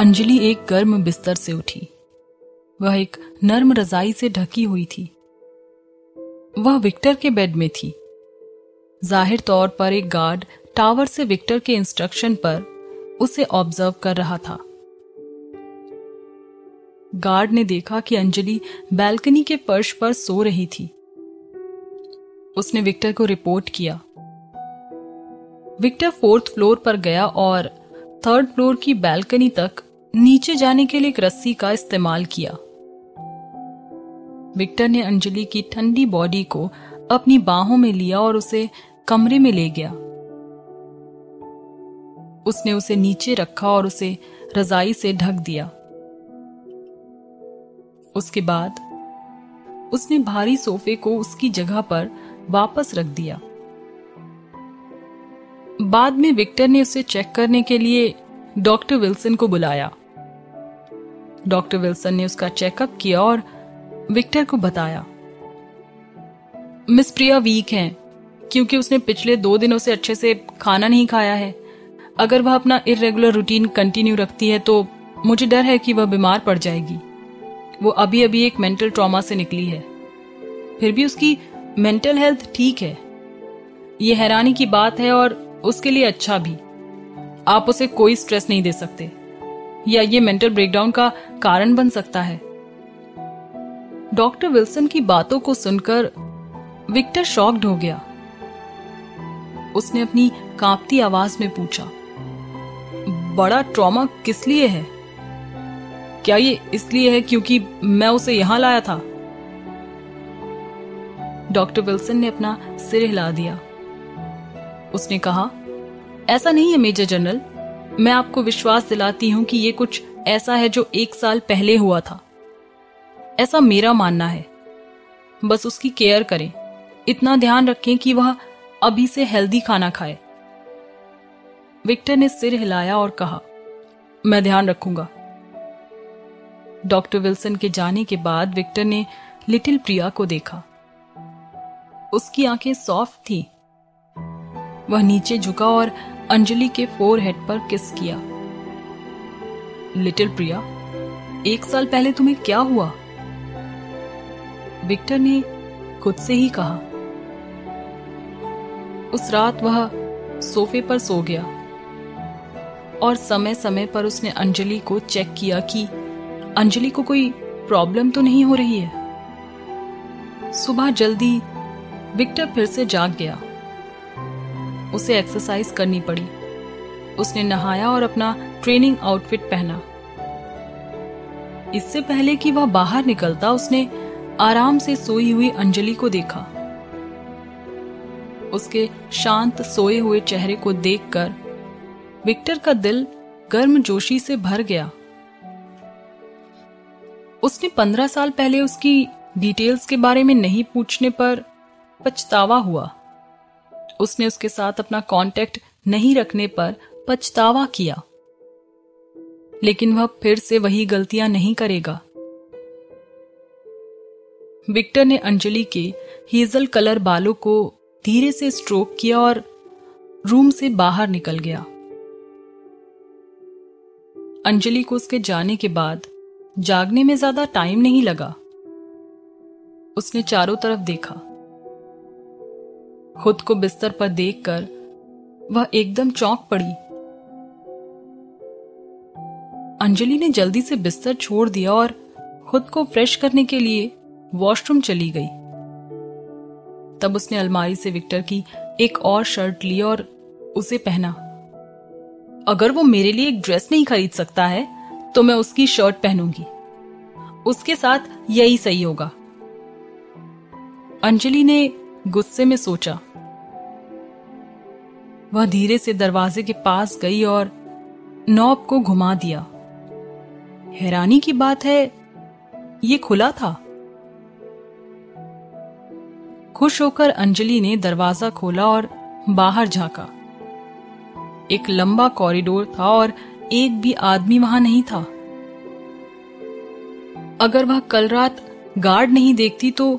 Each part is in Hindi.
अंजलि एक गर्म बिस्तर से उठी। वह एक नर्म रजाई से ढकी हुई थी। वह विक्टर के बेड में थी। जाहिर तौर पर एक गार्ड टावर से विक्टर के इंस्ट्रक्शन पर उसे ऑब्जर्व कर रहा था। गार्ड ने देखा कि अंजलि बालकनी के फर्श पर सो रही थी। उसने विक्टर को रिपोर्ट किया। विक्टर 4th फ्लोर पर गया और 3rd फ्लोर की बालकनी तक नीचे जाने के लिए एक रस्सी का इस्तेमाल किया। विक्टर ने अंजलि की ठंडी बॉडी को अपनी बाहों में लिया और उसे कमरे में ले गया। उसने उसे नीचे रखा और उसे रजाई से ढक दिया। उसके बाद उसने भारी सोफे को उसकी जगह पर वापस रख दिया। बाद में विक्टर ने उसे चेक करने के लिए डॉक्टर विल्सन को बुलाया। डॉक्टर विल्सन ने उसका चेकअप किया और विक्टर को बताया, मिस प्रिया वीक हैं क्योंकि उसने पिछले 2 दिनों से अच्छे से खाना नहीं खाया है। अगर वह अपना इर्रेगुलर रूटीन कंटिन्यू रखती है तो मुझे डर है कि वह बीमार पड़ जाएगी। वो अभी अभी एक मेंटल ट्रॉमा से निकली है। फिर भी उसकी मेंटल हेल्थ ठीक है। ये हैरानी की बात है और उसके लिए अच्छा भी। आप उसे कोई स्ट्रेस नहीं दे सकते या ये मेंटल ब्रेकडाउन का कारण बन सकता है। डॉक्टर विल्सन की बातों को सुनकर विक्टर शॉक्ड हो गया। उसने अपनी कांपती आवाज में पूछा, बड़ा ट्रॉमा किस लिए है? क्या ये इसलिए है क्योंकि मैं उसे यहां लाया था? डॉक्टर विल्सन ने अपना सिर हिला दिया। उसने कहा, ऐसा नहीं है मेजर जनरल। मैं आपको विश्वास दिलाती हूं कि ये कुछ ऐसा है जो 1 साल पहले हुआ था। ऐसा मेरा मानना है। बस उसकी केयर करें। इतना ध्यान रखें कि वह अभी से हेल्दी खाना खाए। विक्टर ने सिर हिलाया और कहा, मैं ध्यान रखूंगा। डॉक्टर विल्सन के जाने के बाद विक्टर ने लिटिल प्रिया को देखा। उसकी आंखें सॉफ्ट थी। वह नीचे झुका और अंजलि के फोरहेड पर किस किया। लिटिल प्रिया, 1 साल पहले तुम्हें क्या हुआ? विक्टर ने खुद से ही कहा। उस रात वह सोफे पर सो गया और समय समय पर उसने अंजलि को चेक किया कि अंजलि को कोई प्रॉब्लम तो नहीं हो रही है। सुबह जल्दी विक्टर फिर से जाग गया। उसे एक्सरसाइज करनी पड़ी। उसने नहाया और अपना ट्रेनिंग आउटफिट पहना। इससे पहले कि वह बाहर निकलता, उसने आराम से सोई हुई अंजलि को देखा। उसके शांत सोए हुए चेहरे को देखकर विक्टर का दिल गर्मजोशी से भर गया। उसने 15 साल पहले उसकी डिटेल्स के बारे में नहीं पूछने पर पछतावा हुआ। उसने उसके साथ अपना कांटेक्ट नहीं रखने पर पछतावा किया। लेकिन वह फिर से वही गलतियां नहीं करेगा। विक्टर ने अंजलि के हेजल कलर बालों को धीरे से स्ट्रोक किया और रूम से बाहर निकल गया। अंजलि को उसके जाने के बाद जागने में ज्यादा टाइम नहीं लगा। उसने चारों तरफ देखा। खुद को बिस्तर पर देखकर वह एकदम चौंक पड़ी। अंजलि ने जल्दी से बिस्तर छोड़ दिया और खुद को फ्रेश करने के लिए वॉशरूम चली गई। तब उसने अलमारी से विक्टर की एक और शर्ट ली और उसे पहना। अगर वो मेरे लिए एक ड्रेस नहीं खरीद सकता है तो मैं उसकी शर्ट पहनूंगी। उसके साथ यही सही होगा। अंजलि ने गुस्से में सोचा। वह धीरे से दरवाजे के पास गई और नॉब को घुमा दिया। हैरानी की बात है, ये खुला था। खुश होकर अंजलि ने दरवाजा खोला और बाहर झांका। एक लंबा कॉरिडोर था और एक भी आदमी वहां नहीं था। अगर वह कल रात गार्ड नहीं देखती तो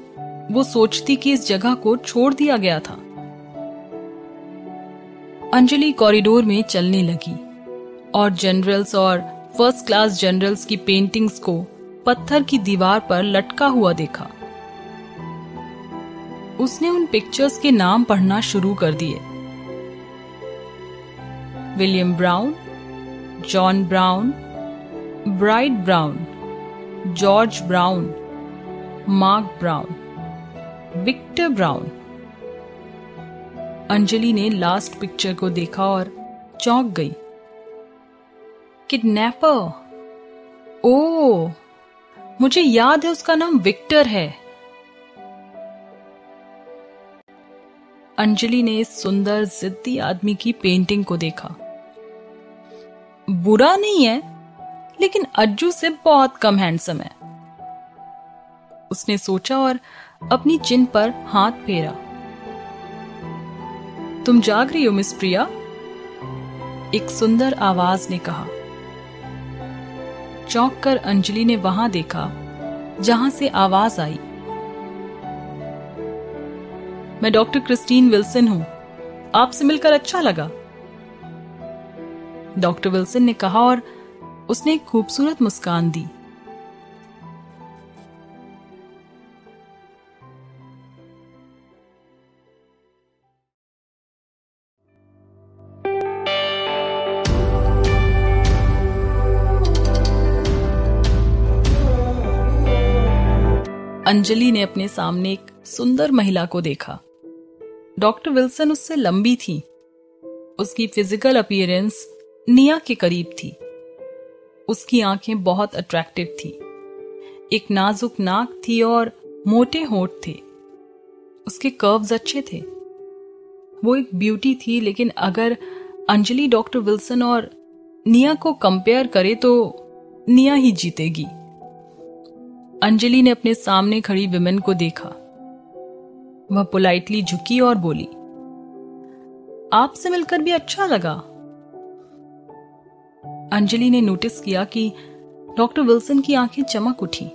वो सोचती कि इस जगह को छोड़ दिया गया था। अंजलि कॉरिडोर में चलने लगी और जनरल्स और फर्स्ट क्लास जनरल्स की पेंटिंग्स को पत्थर की दीवार पर लटका हुआ देखा। उसने उन पिक्चर्स के नाम पढ़ना शुरू कर दिए। William Brown, John Brown, Bright Brown, George Brown, Mark Brown, Victor Brown. Anjali ने लास्ट पिक्चर को देखा और चौंक गई। किडनैपर! ओह, मुझे याद है, उसका नाम विक्टर है। अंजलि ने इस सुंदर जिद्दी आदमी की पेंटिंग को देखा। बुरा नहीं है, लेकिन अज्जू से बहुत कम हैंडसम है, उसने सोचा और अपनी चिन पर हाथ फेरा। तुम जाग रही हो मिस प्रिया? एक सुंदर आवाज ने कहा। चौंक कर अंजलि ने वहां देखा जहां से आवाज आई। मैं डॉक्टर क्रिस्टीन विल्सन हूं, आपसे मिलकर अच्छा लगा, डॉक्टर विल्सन ने कहा और उसने एक खूबसूरत मुस्कान दी। अंजलि ने अपने सामने एक सुंदर महिला को देखा। डॉक्टर विल्सन उससे लंबी थी। उसकी फिजिकल अपीयरेंस निया के करीब थी। उसकी आंखें बहुत अट्रैक्टिव थी। एक नाजुक नाक थी और मोटे होंठ थे। उसके कर्व्स अच्छे थे। वो एक ब्यूटी थी, लेकिन अगर अंजलि डॉक्टर विल्सन और निया को कंपेयर करे तो निया ही जीतेगी। अंजलि ने अपने सामने खड़ी विमेन को देखा। वह पोलाइटली झुकी और बोली, आपसे मिलकर भी अच्छा लगा। अंजलि ने नोटिस किया कि डॉक्टर विल्सन की आंखें चमक उठी।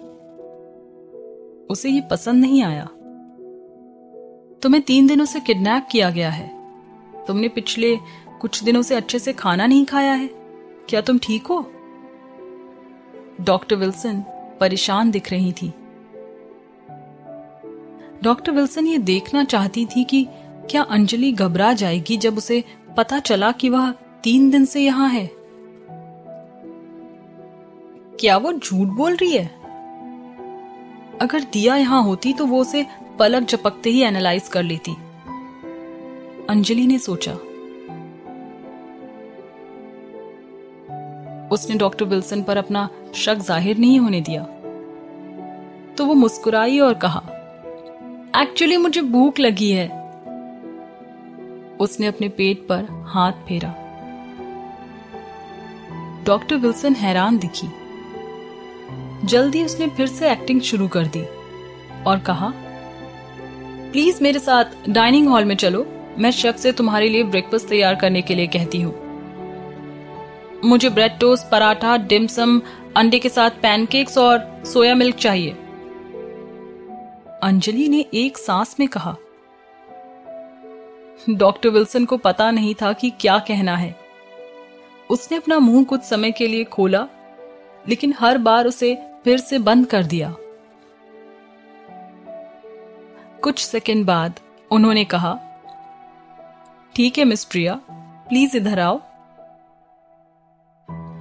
उसे ये पसंद नहीं आया। तुम्हें 3 दिनों से किडनैप किया गया है। तुमने पिछले कुछ दिनों से अच्छे से खाना नहीं खाया है। क्या तुम ठीक हो? डॉक्टर विल्सन परेशान दिख रही थी। डॉक्टर विल्सन ये देखना चाहती थी कि क्या अंजलि घबरा जाएगी जब उसे पता चला कि वह 3 दिन से यहां है। क्या वो झूठ बोल रही है? अगर दिया यहां होती तो वो उसे पलक झपकते ही एनालाइज कर लेती, अंजलि ने सोचा। उसने डॉक्टर विल्सन पर अपना शक जाहिर नहीं होने दिया, तो वो मुस्कुराई और कहा, एक्चुअली मुझे भूख लगी है। उसने अपने पेट पर हाथ फेरा। डॉक्टर विल्सन हैरान दिखी। जल्दी उसने फिर से एक्टिंग शुरू कर दी और कहा, प्लीज मेरे साथ डाइनिंग हॉल में चलो। मैं शेफ से तुम्हारे लिए ब्रेकफास्ट तैयार करने के लिए कहती हूँ। मुझे ब्रेड टोस्ट, पराठा, डिमसम, अंडे के साथ पैनकेक्स और सोया मिल्क चाहिए। अंजलि ने एक सांस में कहा। डॉक्टर विल्सन को पता नहीं था कि क्या कहना है। उसने अपना मुंह कुछ समय के लिए खोला, लेकिन हर बार उसे फिर से बंद कर दिया। कुछ सेकंड बाद उन्होंने कहा, ठीक है मिस प्रिया, प्लीज इधर आओ।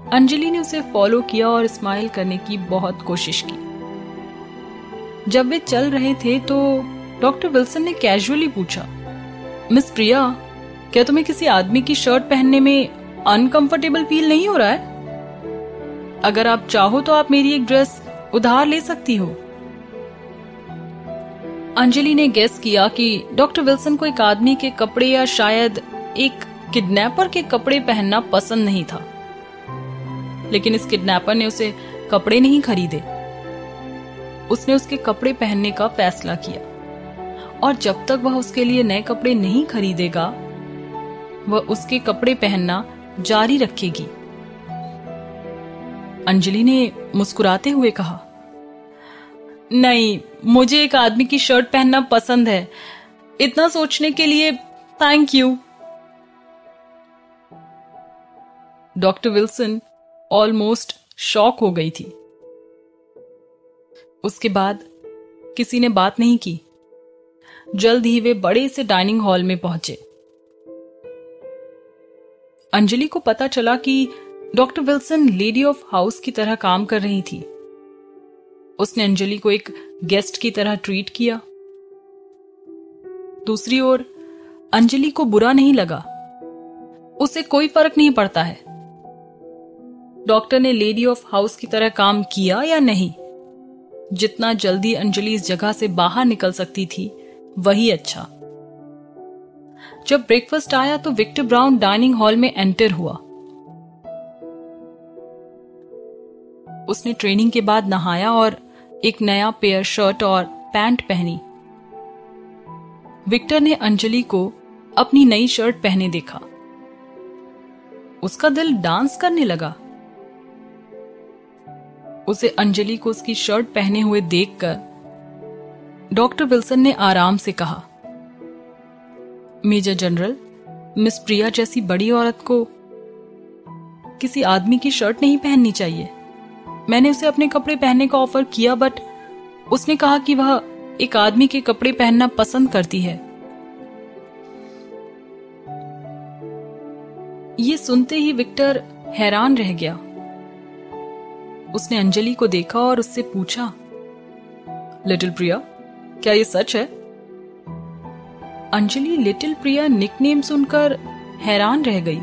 अंजलि ने उसे फॉलो किया और स्माइल करने की बहुत कोशिश की। जब वे चल रहे थे तो डॉक्टर विल्सन ने कैजुअली पूछा, मिस प्रिया, क्या तुम्हें किसी आदमी की शर्ट पहनने में अनकंफर्टेबल फील नहीं हो रहा है? अगर आप चाहो तो आप मेरी एक ड्रेस उधार ले सकती हो। अंजलि ने गेस किया कि डॉक्टर विल्सन को एक आदमी के कपड़े या शायद एक किडनैपर के कपड़े पहनना पसंद नहीं था, लेकिन इस किडनैपर ने उसे कपड़े नहीं खरीदे। उसने उसके कपड़े पहनने का फैसला किया और जब तक वह उसके लिए नए कपड़े नहीं खरीदेगा, वह उसके कपड़े पहनना जारी रखेगी। अंजलि ने मुस्कुराते हुए कहा, नहीं, मुझे एक आदमी की शर्ट पहनना पसंद है। इतना सोचने के लिए thank you. Doctor Wilson almost shock हो गई थी। उसके बाद किसी ने बात नहीं की। जल्द ही वे बड़े से डाइनिंग हॉल में पहुंचे। अंजलि को पता चला कि doctor Wilson lady of house की तरह काम कर रही थी। उसने अंजलि को एक गेस्ट की तरह ट्रीट किया। दूसरी ओर अंजलि को बुरा नहीं लगा। उसे कोई फर्क नहीं पड़ता है डॉक्टर ने लेडी ऑफ हाउस की तरह काम किया या नहीं। जितना जल्दी अंजलि इस जगह से बाहर निकल सकती थी वही अच्छा। जब ब्रेकफास्ट आया तो विक्टर ब्राउन डाइनिंग हॉल में एंटर हुआ। उसने ट्रेनिंग के बाद नहाया और एक नया पेयर शर्ट और पैंट पहनी। विक्टर ने अंजलि को अपनी नई शर्ट पहने देखा। उसका दिल डांस करने लगा। उसे अंजलि को उसकी शर्ट पहने हुए देखकर डॉक्टर विल्सन ने आराम से कहा, मेजर जनरल, मिस प्रिया जैसी बड़ी औरत को किसी आदमी की शर्ट नहीं पहननी चाहिए। मैंने उसे अपने कपड़े पहनने का ऑफर किया बट उसने कहा कि वह एक आदमी के कपड़े पहनना पसंद करती है। ये सुनते ही विक्टर हैरान रह गया। उसने अंजलि को देखा और उससे पूछा, लिटिल प्रिया, क्या ये सच है? अंजलि लिटिल प्रिया निकनेम सुनकर हैरान रह गई,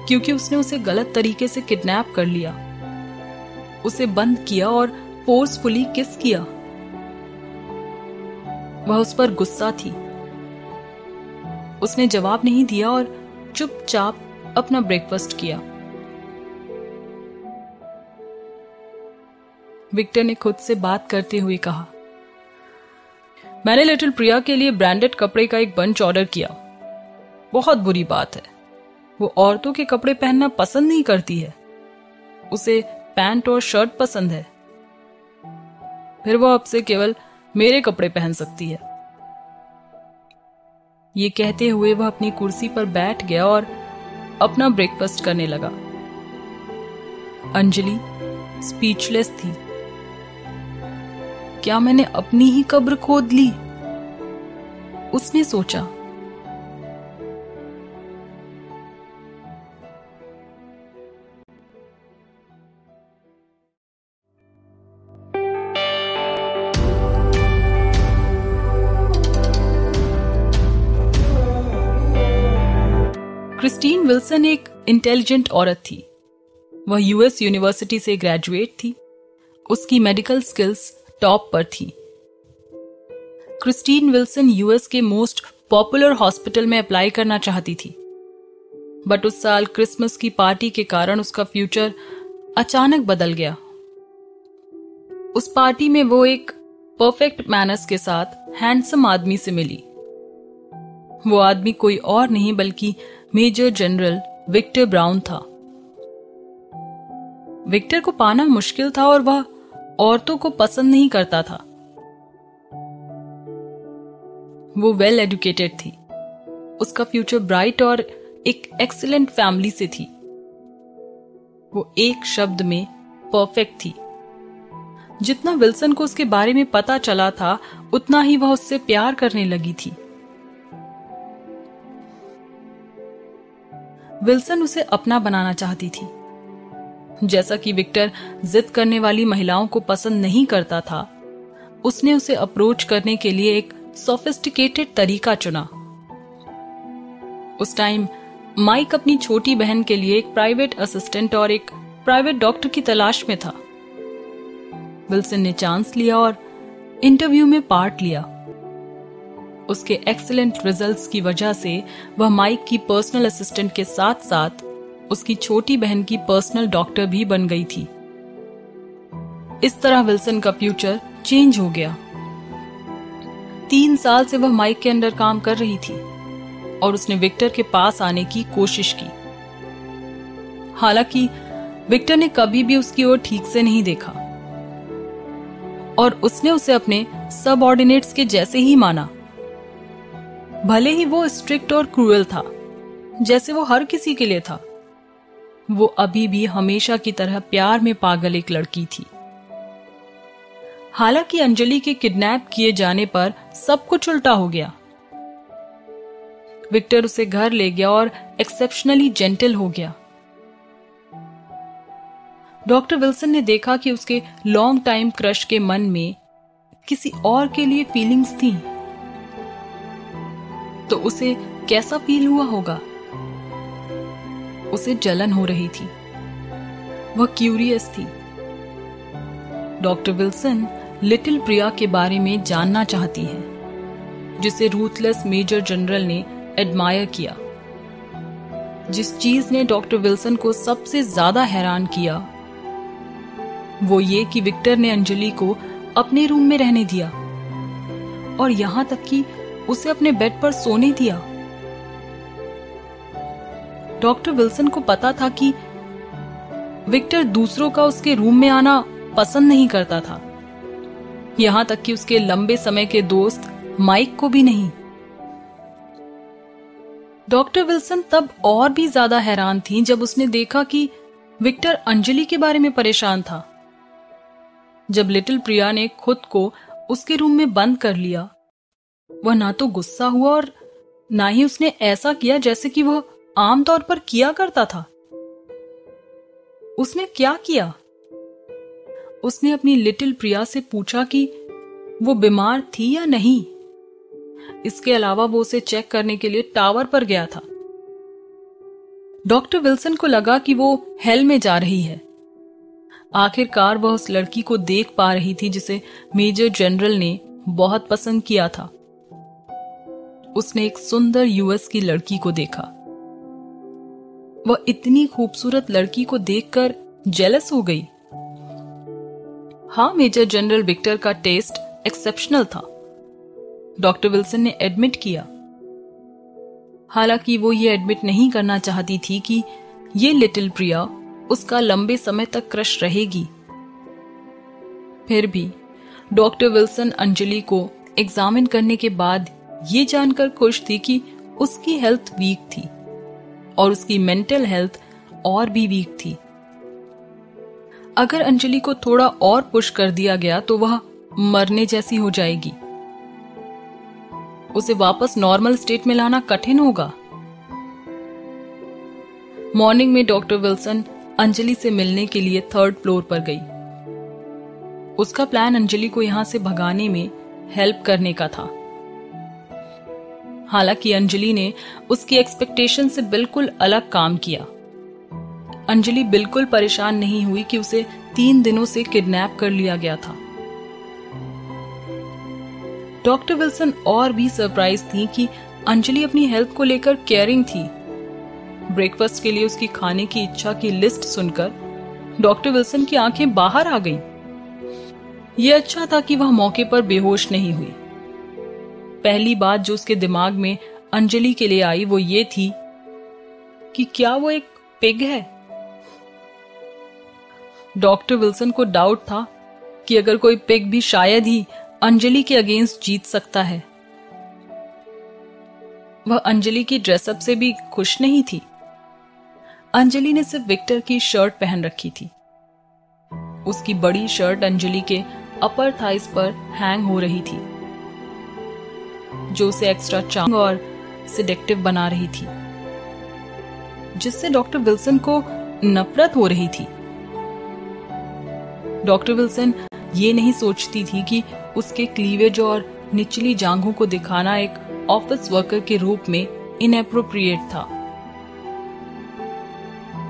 क्योंकि उसने उसे गलत तरीके से किडनैप कर लिया, उसे बंद किया और फोर्सफुली किस किया। वह उस पर गुस्सा थी। उसने जवाब नहीं दिया और चुपचाप अपना ब्रेकफास्ट किया। विक्टर ने खुद से बात करते हुए कहा, मैंने लिटिल प्रिया के लिए ब्रांडेड कपड़े का एक बंच ऑर्डर किया। बहुत बुरी बात है, वो औरतों के कपड़े पहनना पसंद नहीं करती है। उसे पैंट और शर्ट पसंद है। फिर वो अब से केवल मेरे कपड़े पहन सकती है। ये कहते हुए वह अपनी कुर्सी पर बैठ गया और अपना ब्रेकफास्ट करने लगा। अंजलि स्पीचलेस थी। क्या मैंने अपनी ही कब्र खोद ली? उसने सोचा। क्रिस्टीन विल्सन एक इंटेलिजेंट औरत थी। वह यूएस यूनिवर्सिटी से ग्रेजुएट थी। उसकी मेडिकल स्किल्स टॉप पर थी। क्रिस्टीन विल्सन यूएस के मोस्ट पॉपुलर हॉस्पिटल में अप्लाई करना चाहती थी, बट उस साल क्रिसमस की पार्टी के कारण उसका फ्यूचर अचानक बदल गया। उस पार्टी में वो एक परफेक्ट मैनर्स के साथ हैंडसम आदमी से मिली। वो आदमी कोई और नहीं बल्कि मेजर जनरल विक्टर ब्राउन था। विक्टर को पाना मुश्किल था और वह औरतों को पसंद नहीं करता था। वो वेल एजुकेटेड थी। उसका फ्यूचर ब्राइट और एक एक्सीलेंट फैमिली से थी। वो एक शब्द में परफेक्ट थी। जितना विल्सन को उसके बारे में पता चला था, उतना ही वह उससे प्यार करने लगी थी। विल्सन उसे अपना बनाना चाहती थी। जैसा कि विक्टर जिद करने वाली महिलाओं को पसंद नहीं करता था, उसने उसे अप्रोच करने के लिए एक सोफिस्टिकेटेड तरीका चुना। उस टाइम माइक अपनी छोटी बहन के लिए एक प्राइवेट असिस्टेंट और एक प्राइवेट डॉक्टर की तलाश में था। विल्सन ने चांस लिया और इंटरव्यू में पार्ट लिया। उसके एक्सीलेंट रिजल्ट्स की वजह से वह माइक की पर्सनल असिस्टेंट के साथ साथ उसकी छोटी बहन की पर्सनल डॉक्टर भी बन गई थी। इस तरह विल्सन का फ्यूचर चेंज हो गया। 3 साल से वह माइक के अंडर काम कर रही थी और उसने विक्टर के पास आने की कोशिश की। हालांकि विक्टर ने कभी भी उसकी ओर ठीक से नहीं देखा और उसने उसे अपने सबऑर्डिनेट्स के जैसे ही माना। भले ही वो स्ट्रिक्ट और क्रूएल था, जैसे वो हर किसी के लिए था, वो अभी भी हमेशा की तरह प्यार में पागल एक लड़की थी। हालांकि अंजलि के किडनैप किए जाने पर सब कुछ उल्टा हो गया। विक्टर उसे घर ले गया और एक्सेप्शनली जेंटल हो गया। डॉक्टर विल्सन ने देखा कि उसके लॉन्ग टाइम क्रश के मन में किसी और के लिए फीलिंग्स थी, तो उसे कैसा फील हुआ होगा? उसे जलन हो रही थी, वह क्यूरियस थी। डॉक्टर विल्सन लिटिल प्रिया के बारे में जानना चाहती है, जिसे रूथलेस मेजर जनरल ने एडमायर किया। जिस चीज ने डॉक्टर विल्सन को सबसे ज्यादा हैरान किया वो ये कि विक्टर ने अंजलि को अपने रूम में रहने दिया और यहां तक कि उसे अपने बेड पर सोने दिया। डॉक्टर विल्सन को पता था कि विक्टर दूसरों का उसके रूम में आना पसंद नहीं करता था, यहां तक कि उसके लंबे समय के दोस्त माइक को भी नहीं। डॉक्टर विल्सन तब और भी ज्यादा हैरान थी जब उसने देखा कि विक्टर अंजलि के बारे में परेशान था। जब लिटिल प्रिया ने खुद को उसके रूम में बंद कर लिया, वह ना तो गुस्सा हुआ और ना ही उसने ऐसा किया जैसे कि वह आमतौर पर किया करता था। उसने क्या किया? उसने अपनी लिटिल प्रिया से पूछा कि वो बीमार थी या नहीं। इसके अलावा वो उसे चेक करने के लिए टावर पर गया था। डॉक्टर विल्सन को लगा कि वो हेल में जा रही है। आखिरकार वह उस लड़की को देख पा रही थी जिसे मेजर जनरल ने बहुत पसंद किया था। उसने एक सुंदर यूएस की लड़की को देखा। वह इतनी खूबसूरत लड़की को देखकर जेलस हो गई। हाँ, मेजर जनरल विक्टर का टेस्ट एक्सेप्शनल था, डॉक्टर विल्सन ने एडमिट किया। हालांकि वो ये एडमिट नहीं करना चाहती थी कि ये लिटिल प्रिया उसका लंबे समय तक क्रश रहेगी। फिर भी डॉक्टर विल्सन अंजलि को एग्जामिन करने के बाद ये जानकर खुश थी कि उसकी हेल्थ वीक थी और उसकी मेंटल हेल्थ और भी वीक थी। अगर अंजलि को थोड़ा और पुश कर दिया गया तो वह मरने जैसी हो जाएगी। उसे वापस नॉर्मल स्टेट में लाना कठिन होगा। मॉर्निंग में डॉक्टर विल्सन अंजलि से मिलने के लिए 3rd फ्लोर पर गई। उसका प्लान अंजलि को यहां से भगाने में हेल्प करने का था। हालांकि अंजलि ने उसकी एक्सपेक्टेशन से बिल्कुल अलग काम किया। अंजलि बिल्कुल परेशान नहीं हुई कि उसे 3 दिनों से किडनैप कर लिया गया था। डॉक्टर विल्सन और भी सरप्राइज थी कि अंजलि अपनी हेल्थ को लेकर केयरिंग थी। ब्रेकफास्ट के लिए उसकी खाने की इच्छा की लिस्ट सुनकर डॉक्टर विल्सन की आंखें बाहर आ गईं। यह अच्छा था कि वह मौके पर बेहोश नहीं हुई। पहली बात जो उसके दिमाग में अंजलि के लिए आई वो ये थी कि क्या वो एक पिग है। डॉक्टर विल्सन को डाउट था कि अगर कोई पिग भी शायद ही अंजलि के अगेंस्ट जीत सकता है। वह अंजलि की ड्रेसअप से भी खुश नहीं थी। अंजलि ने सिर्फ विक्टर की शर्ट पहन रखी थी। उसकी बड़ी शर्ट अंजलि के अपर थाइस पर हैंग हो रही थी, जो उसे एक्स्ट्रा चार्मिंग और सिडेक्टिव बना रही थी, जिससे डॉक्टर विल्सन को नफरत हो रही थी। डॉक्टर विल्सन ये नहीं सोचती थी कि उसके क्लीवेज और निचली जांघों को दिखाना एक ऑफिस वर्कर के रूप में इनएप्रोप्रिएट था।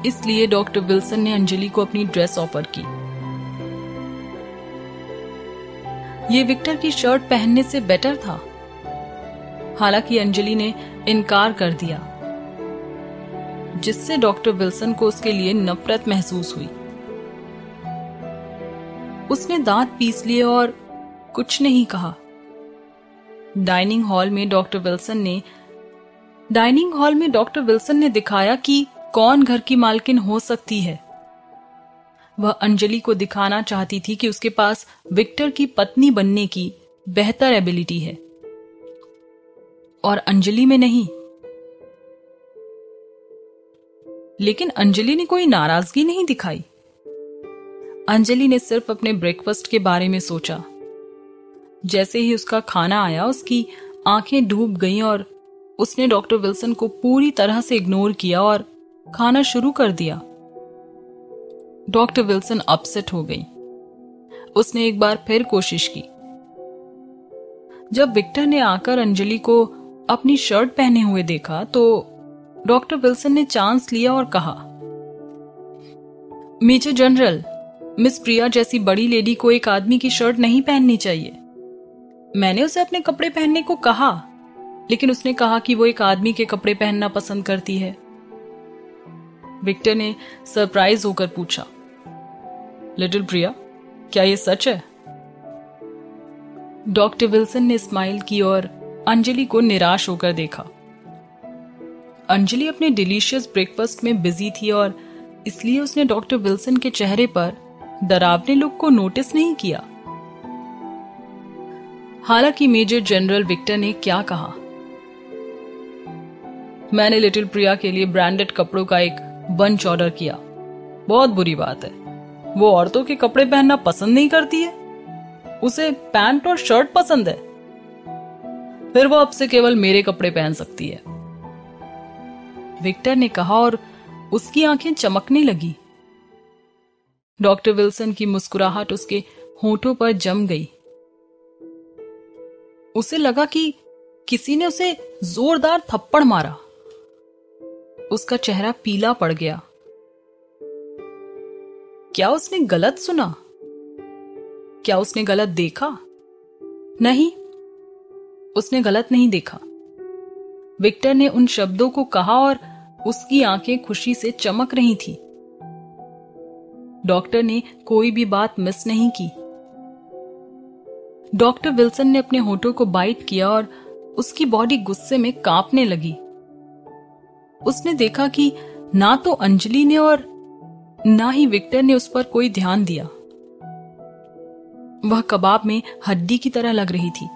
इसलिए डॉक्टर विल्सन ने अंजलि को अपनी ड्रेस ऑफर की। ये विक्टर की शर्ट पहनने से बेटर था। हालांकि अंजलि ने इनकार कर दिया, जिससे डॉक्टर विल्सन को उसके लिए नफरत महसूस हुई। उसने दांत पीस लिए और कुछ नहीं कहा। डाइनिंग हॉल में डॉक्टर विल्सन ने दिखाया कि कौन घर की मालकिन हो सकती है। वह अंजलि को दिखाना चाहती थी कि उसके पास विक्टर की पत्नी बनने की बेहतर एबिलिटी है, और अंजलि में नहीं। लेकिन अंजलि ने कोई नाराजगी नहीं दिखाई। अंजलि ने सिर्फ अपने ब्रेकफास्ट के बारे में सोचा। जैसे ही उसका खाना आया, उसकी आंखें डूब गईं और उसने डॉक्टर विल्सन को पूरी तरह से इग्नोर किया और खाना शुरू कर दिया। डॉक्टर विल्सन अपसेट हो गई। उसने एक बार फिर कोशिश की। जब विक्टर ने आकर अंजलि को अपनी शर्ट पहने हुए देखा तो डॉक्टर विल्सन ने चांस लिया और कहा, मेजर जनरल, मिस प्रिया जैसी बड़ी लेडी को एक आदमी की शर्ट नहीं पहननी चाहिए। मैंने उसे अपने कपड़े पहनने को कहा, लेकिन उसने कहा कि वो एक आदमी के कपड़े पहनना पसंद करती है। विक्टर ने सरप्राइज होकर पूछा, लिटिल प्रिया, क्या ये सच है? डॉक्टर विल्सन ने स्माइल की और अंजलि को निराश होकर देखा। अंजलि अपने डिलीशियस ब्रेकफास्ट में बिजी थी और इसलिए उसने डॉक्टर विल्सन के चेहरे पर डरावने लुक को नोटिस नहीं किया। हालांकि मेजर जनरल विक्टर ने क्या कहा, मैंने लिटिल प्रिया के लिए ब्रांडेड कपड़ों का एक बंच ऑर्डर किया। बहुत बुरी बात है, वो औरतों के कपड़े पहनना पसंद नहीं करती है। उसे पैंट और शर्ट पसंद है। फिर वो अब से केवल मेरे कपड़े पहन सकती है, विक्टर ने कहा और उसकी आंखें चमकने लगी। डॉक्टर विल्सन की मुस्कुराहट उसके होठों पर जम गई। उसे लगा कि किसी ने उसे जोरदार थप्पड़ मारा। उसका चेहरा पीला पड़ गया। क्या उसने गलत सुना? क्या उसने गलत देखा? नहीं, उसने गलत नहीं देखा। विक्टर ने उन शब्दों को कहा और उसकी आंखें खुशी से चमक रही थी। डॉक्टर ने कोई भी बात मिस नहीं की। डॉक्टर विल्सन ने अपने होठों को बाइट किया और उसकी बॉडी गुस्से में कांपने लगी। उसने देखा कि ना तो अंजलि ने और ना ही विक्टर ने उस पर कोई ध्यान दिया। वह कबाब में हड्डी की तरह लग रही थी।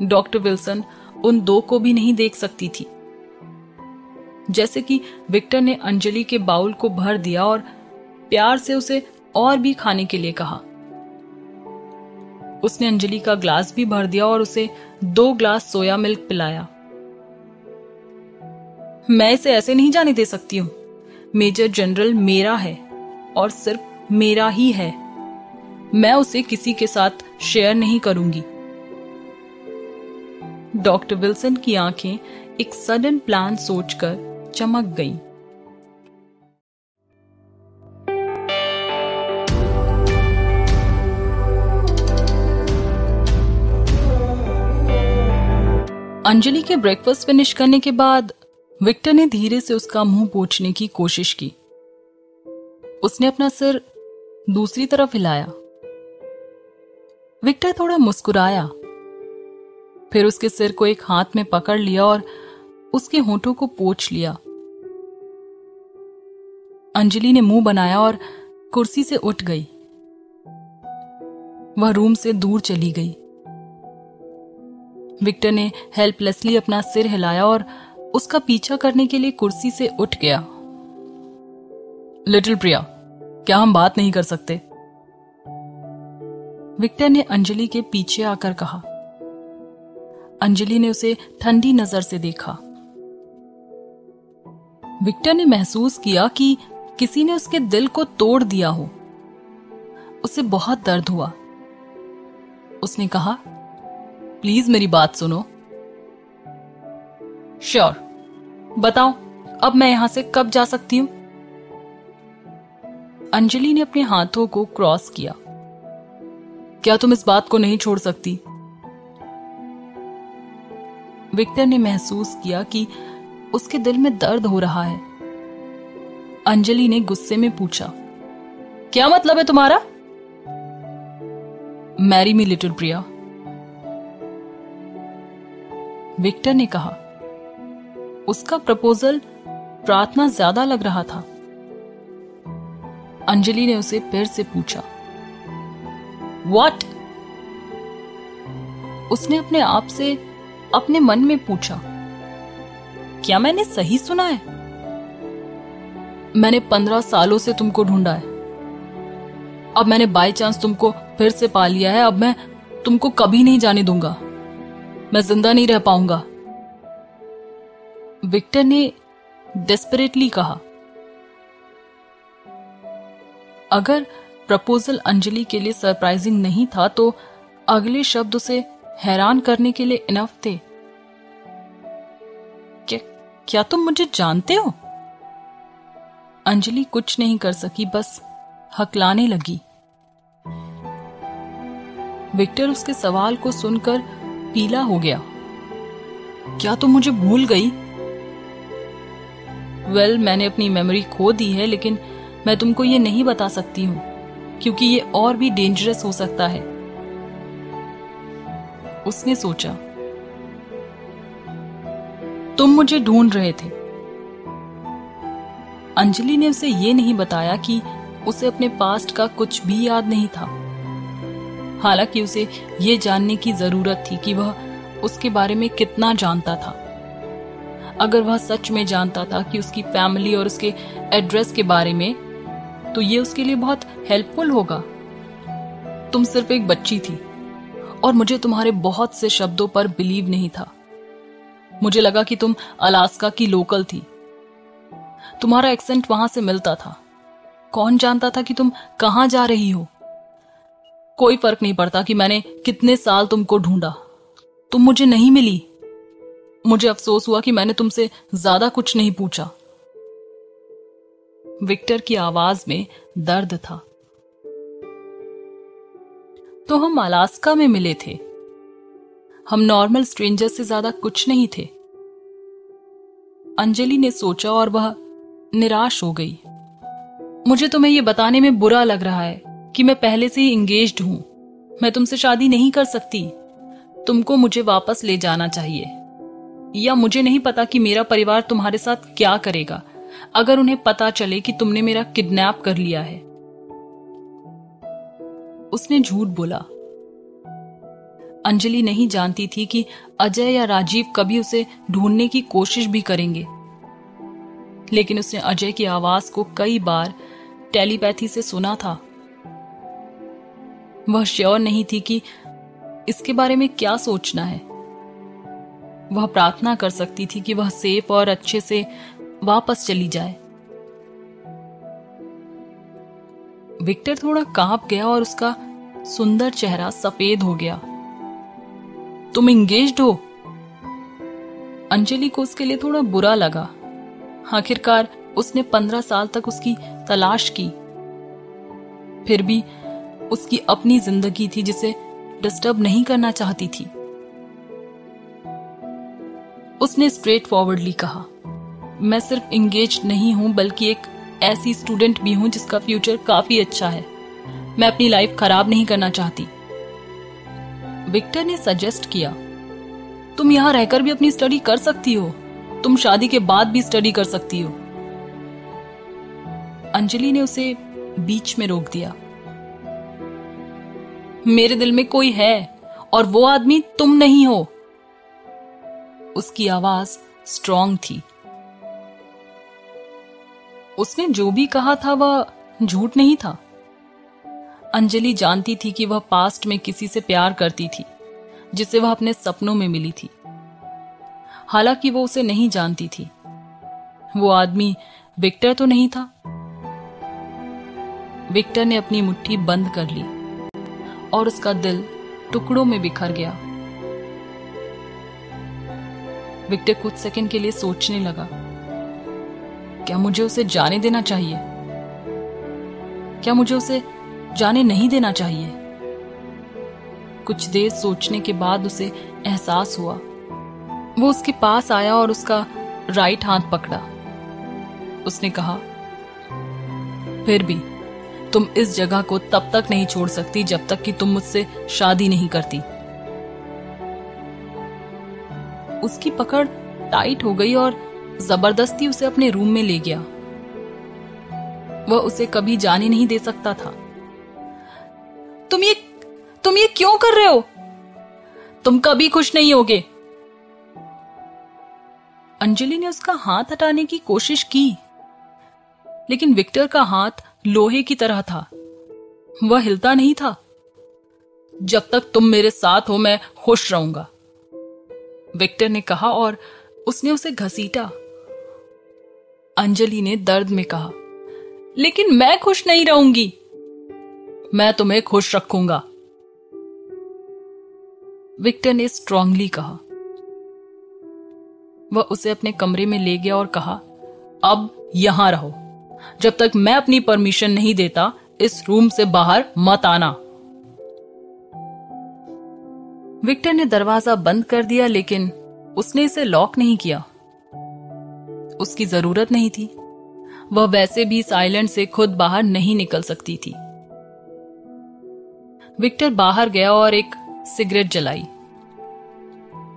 डॉक्टर विल्सन उन दो को भी नहीं देख सकती थी। जैसे कि विक्टर ने अंजलि के बाउल को भर दिया और प्यार से उसे और भी खाने के लिए कहा। उसने अंजलि का ग्लास भी भर दिया और उसे 2 ग्लास सोया मिल्क पिलाया। मैं इसे ऐसे नहीं जाने दे सकती हूं। मेजर जनरल मेरा है और सिर्फ मेरा ही है। मैं उसे किसी के साथ शेयर नहीं करूंगी। डॉक्टर विल्सन की आंखें एक सडन प्लान सोचकर चमक गईं। अंजलि के ब्रेकफास्ट फिनिश करने के बाद विक्टर ने धीरे से उसका मुंह पोंछने की कोशिश की। उसने अपना सिर दूसरी तरफ हिलाया। विक्टर थोड़ा मुस्कुराया, फिर उसके सिर को एक हाथ में पकड़ लिया और उसके होठों को पोंछ लिया। अंजलि ने मुंह बनाया और कुर्सी से उठ गई। वह रूम से दूर चली गई। विक्टर ने हेल्पलेसली अपना सिर हिलाया और उसका पीछा करने के लिए कुर्सी से उठ गया। लिटिल प्रिया, क्या हम बात नहीं कर सकते? विक्टर ने अंजलि के पीछे आकर कहा। अंजलि ने उसे ठंडी नजर से देखा। विक्टर ने महसूस किया कि किसी ने उसके दिल को तोड़ दिया हो। उसे बहुत दर्द हुआ। उसने कहा, प्लीज मेरी बात सुनो। श्योर, बताओ अब मैं यहां से कब जा सकती हूं? अंजलि ने अपने हाथों को क्रॉस किया। क्या तुम इस बात को नहीं छोड़ सकती? विक्टर ने महसूस किया कि उसके दिल में दर्द हो रहा है। अंजलि ने गुस्से में पूछा, क्या मतलब है तुम्हारा? मैरी मी लिटिल प्रिया, विक्टर ने कहा। उसका प्रपोजल प्रार्थना ज्यादा लग रहा था। अंजलि ने उसे फिर से पूछा, व्हाट? उसने अपने आप से अपने मन में पूछा, क्या मैंने सही सुना है? मैंने 15 सालों से तुमको ढूंढा है। अब मैंने बाय चांस तुमको फिर से पा लिया है। अब मैं तुमको कभी नहीं जाने दूंगा। मैं जिंदा नहीं रह पाऊंगा, विक्टर ने डेस्परेटली कहा। अगर प्रपोजल अंजलि के लिए सरप्राइजिंग नहीं था तो अगले शब्द उसे हैरान करने के लिए इनफ थे। क्या तुम मुझे जानते हो? अंजलि कुछ नहीं कर सकी, बस हकलाने लगी। विक्टर उसके सवाल को सुनकर पीला हो गया। क्या तुम मुझे भूल गई? मैंने अपनी मेमोरी खो दी है, लेकिन मैं तुमको ये नहीं बता सकती हूं क्योंकि ये और भी डेंजरस हो सकता है। उसने सोचा, तुम मुझे ढूंढ रहे थे। अंजलि ने उसे ये नहीं बताया कि उसे अपने पास्ट का कुछ भी याद नहीं था। हालांकि उसे ये जानने की जरूरत थी कि वह उसके बारे में कितना जानता था। अगर वह सच में जानता था कि उसकी फैमिली और उसके एड्रेस के बारे में, तो ये उसके लिए बहुत हेल्पफुल होगा। तुम सिर्फ एक बच्ची थी और मुझे तुम्हारे बहुत से शब्दों पर बिलीव नहीं था। मुझे लगा कि तुम अलास्का की लोकल थी। तुम्हारा एक्सेंट वहां से मिलता था। कौन जानता था कि तुम कहां जा रही हो? कोई फर्क नहीं पड़ता कि मैंने कितने साल तुमको ढूंढा, तुम मुझे नहीं मिली। मुझे अफसोस हुआ कि मैंने तुमसे ज्यादा कुछ नहीं पूछा। विक्टर की आवाज में दर्द था। तो हम अलास्का में मिले थे। हम नॉर्मल स्ट्रेंजर से ज्यादा कुछ नहीं थे। अंजलि ने सोचा और वह निराश हो गई। मुझे तुम्हें यह बताने में बुरा लग रहा है कि मैं पहले से ही इंगेज्ड हूं। मैं तुमसे शादी नहीं कर सकती। तुमको मुझे वापस ले जाना चाहिए, या मुझे नहीं पता कि मेरा परिवार तुम्हारे साथ क्या करेगा अगर उन्हें पता चले कि तुमने मेरा किडनैप कर लिया है। उसने झूठ बोला। अंजलि नहीं जानती थी कि अजय या राजीव कभी उसे ढूंढने की कोशिश भी करेंगे, लेकिन उसने अजय की आवाज को कई बार टेलीपैथी से सुना था। वह श्योर नहीं थी कि इसके बारे में क्या सोचना है। वह प्रार्थना कर सकती थी कि वह सेफ और अच्छे से वापस चली जाए। विक्टर थोड़ा कांप गया और उसका सुंदर चेहरा सफेद हो गया। तुम इंगेज्ड हो? अंजलि को उसके लिए थोड़ा बुरा लगा। आखिरकार उसने 15 साल तक उसकी तलाश की। फिर भी उसकी अपनी जिंदगी थी जिसे डिस्टर्ब नहीं करना चाहती थी। उसने स्ट्रेट फॉरवर्डली कहा, मैं सिर्फ इंगेज्ड नहीं हूं बल्कि एक ऐसी स्टूडेंट भी हूं जिसका फ्यूचर काफी अच्छा है। मैं अपनी लाइफ खराब नहीं करना चाहती। विक्टर ने सजेस्ट किया, तुम यहां रहकर भी अपनी स्टडी कर सकती हो। तुम शादी के बाद भी स्टडी कर सकती हो। अंजलि ने उसे बीच में रोक दिया। मेरे दिल में कोई है और वो आदमी तुम नहीं हो। उसकी आवाज स्ट्रॉन्ग थी। उसने जो भी कहा था वह झूठ नहीं था। अंजलि जानती थी कि वह पास्ट में किसी से प्यार करती थी जिसे वह अपने सपनों में मिली थी। हालांकि वो उसे नहीं जानती थी। वो आदमी विक्टर तो नहीं था। विक्टर ने अपनी मुट्ठी बंद कर ली और उसका दिल टुकड़ों में बिखर गया। विक्टर कुछ सेकंड के लिए सोचने लगा, क्या मुझे उसे जाने देना चाहिए? क्या मुझे उसे जाने नहीं देना चाहिए? कुछ देर सोचने के बाद उसे एहसास हुआ। वो उसके पास आया और उसका राइट हाथ पकड़ा। उसने कहा, फिर भी तुम इस जगह को तब तक नहीं छोड़ सकती जब तक कि तुम मुझसे शादी नहीं करती। उसकी पकड़ टाइट हो गई और जबरदस्ती उसे अपने रूम में ले गया। वह उसे कभी जाने नहीं दे सकता था। तुम ये क्यों कर रहे हो? तुम कभी खुश नहीं होगे। अंजलि ने उसका हाथ हटाने की कोशिश की, लेकिन विक्टर का हाथ लोहे की तरह था, वह हिलता नहीं था। जब तक तुम मेरे साथ हो मैं खुश रहूंगा, विक्टर ने कहा और उसने उसे घसीटा। अंजलि ने दर्द में कहा, लेकिन मैं खुश नहीं रहूंगी। मैं तुम्हें खुश रखूंगा, विक्टर ने स्ट्रांगली कहा। वह उसे अपने कमरे में ले गया और कहा, अब यहां रहो, जब तक मैं अपनी परमिशन नहीं देता इस रूम से बाहर मत आना। विक्टर ने दरवाजा बंद कर दिया, लेकिन उसने इसे लॉक नहीं किया। उसकी जरूरत नहीं थी, वह वैसे भी साइलेंट से खुद बाहर नहीं निकल सकती थी। विक्टर बाहर गया और एक सिगरेट जलाई।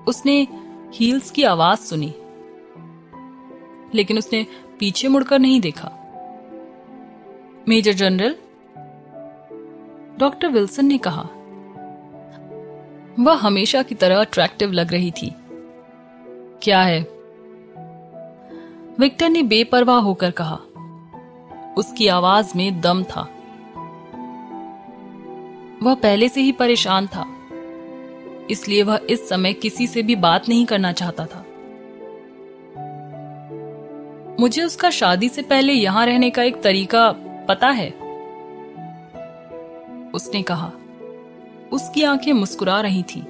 उसने हील्स की आवाज सुनी, लेकिन उसने पीछे मुड़कर नहीं देखा। मेजर जनरल, डॉक्टर विल्सन ने कहा। वह हमेशा की तरह अट्रैक्टिव लग रही थी। क्या है? विक्टर ने बेपरवाह होकर कहा। उसकी आवाज में दम था। वह पहले से ही परेशान था, इसलिए वह इस समय किसी से भी बात नहीं करना चाहता था। मुझे उसका शादी से पहले यहां रहने का एक तरीका पता है, उसने कहा। उसकी आंखें मुस्कुरा रही थीं।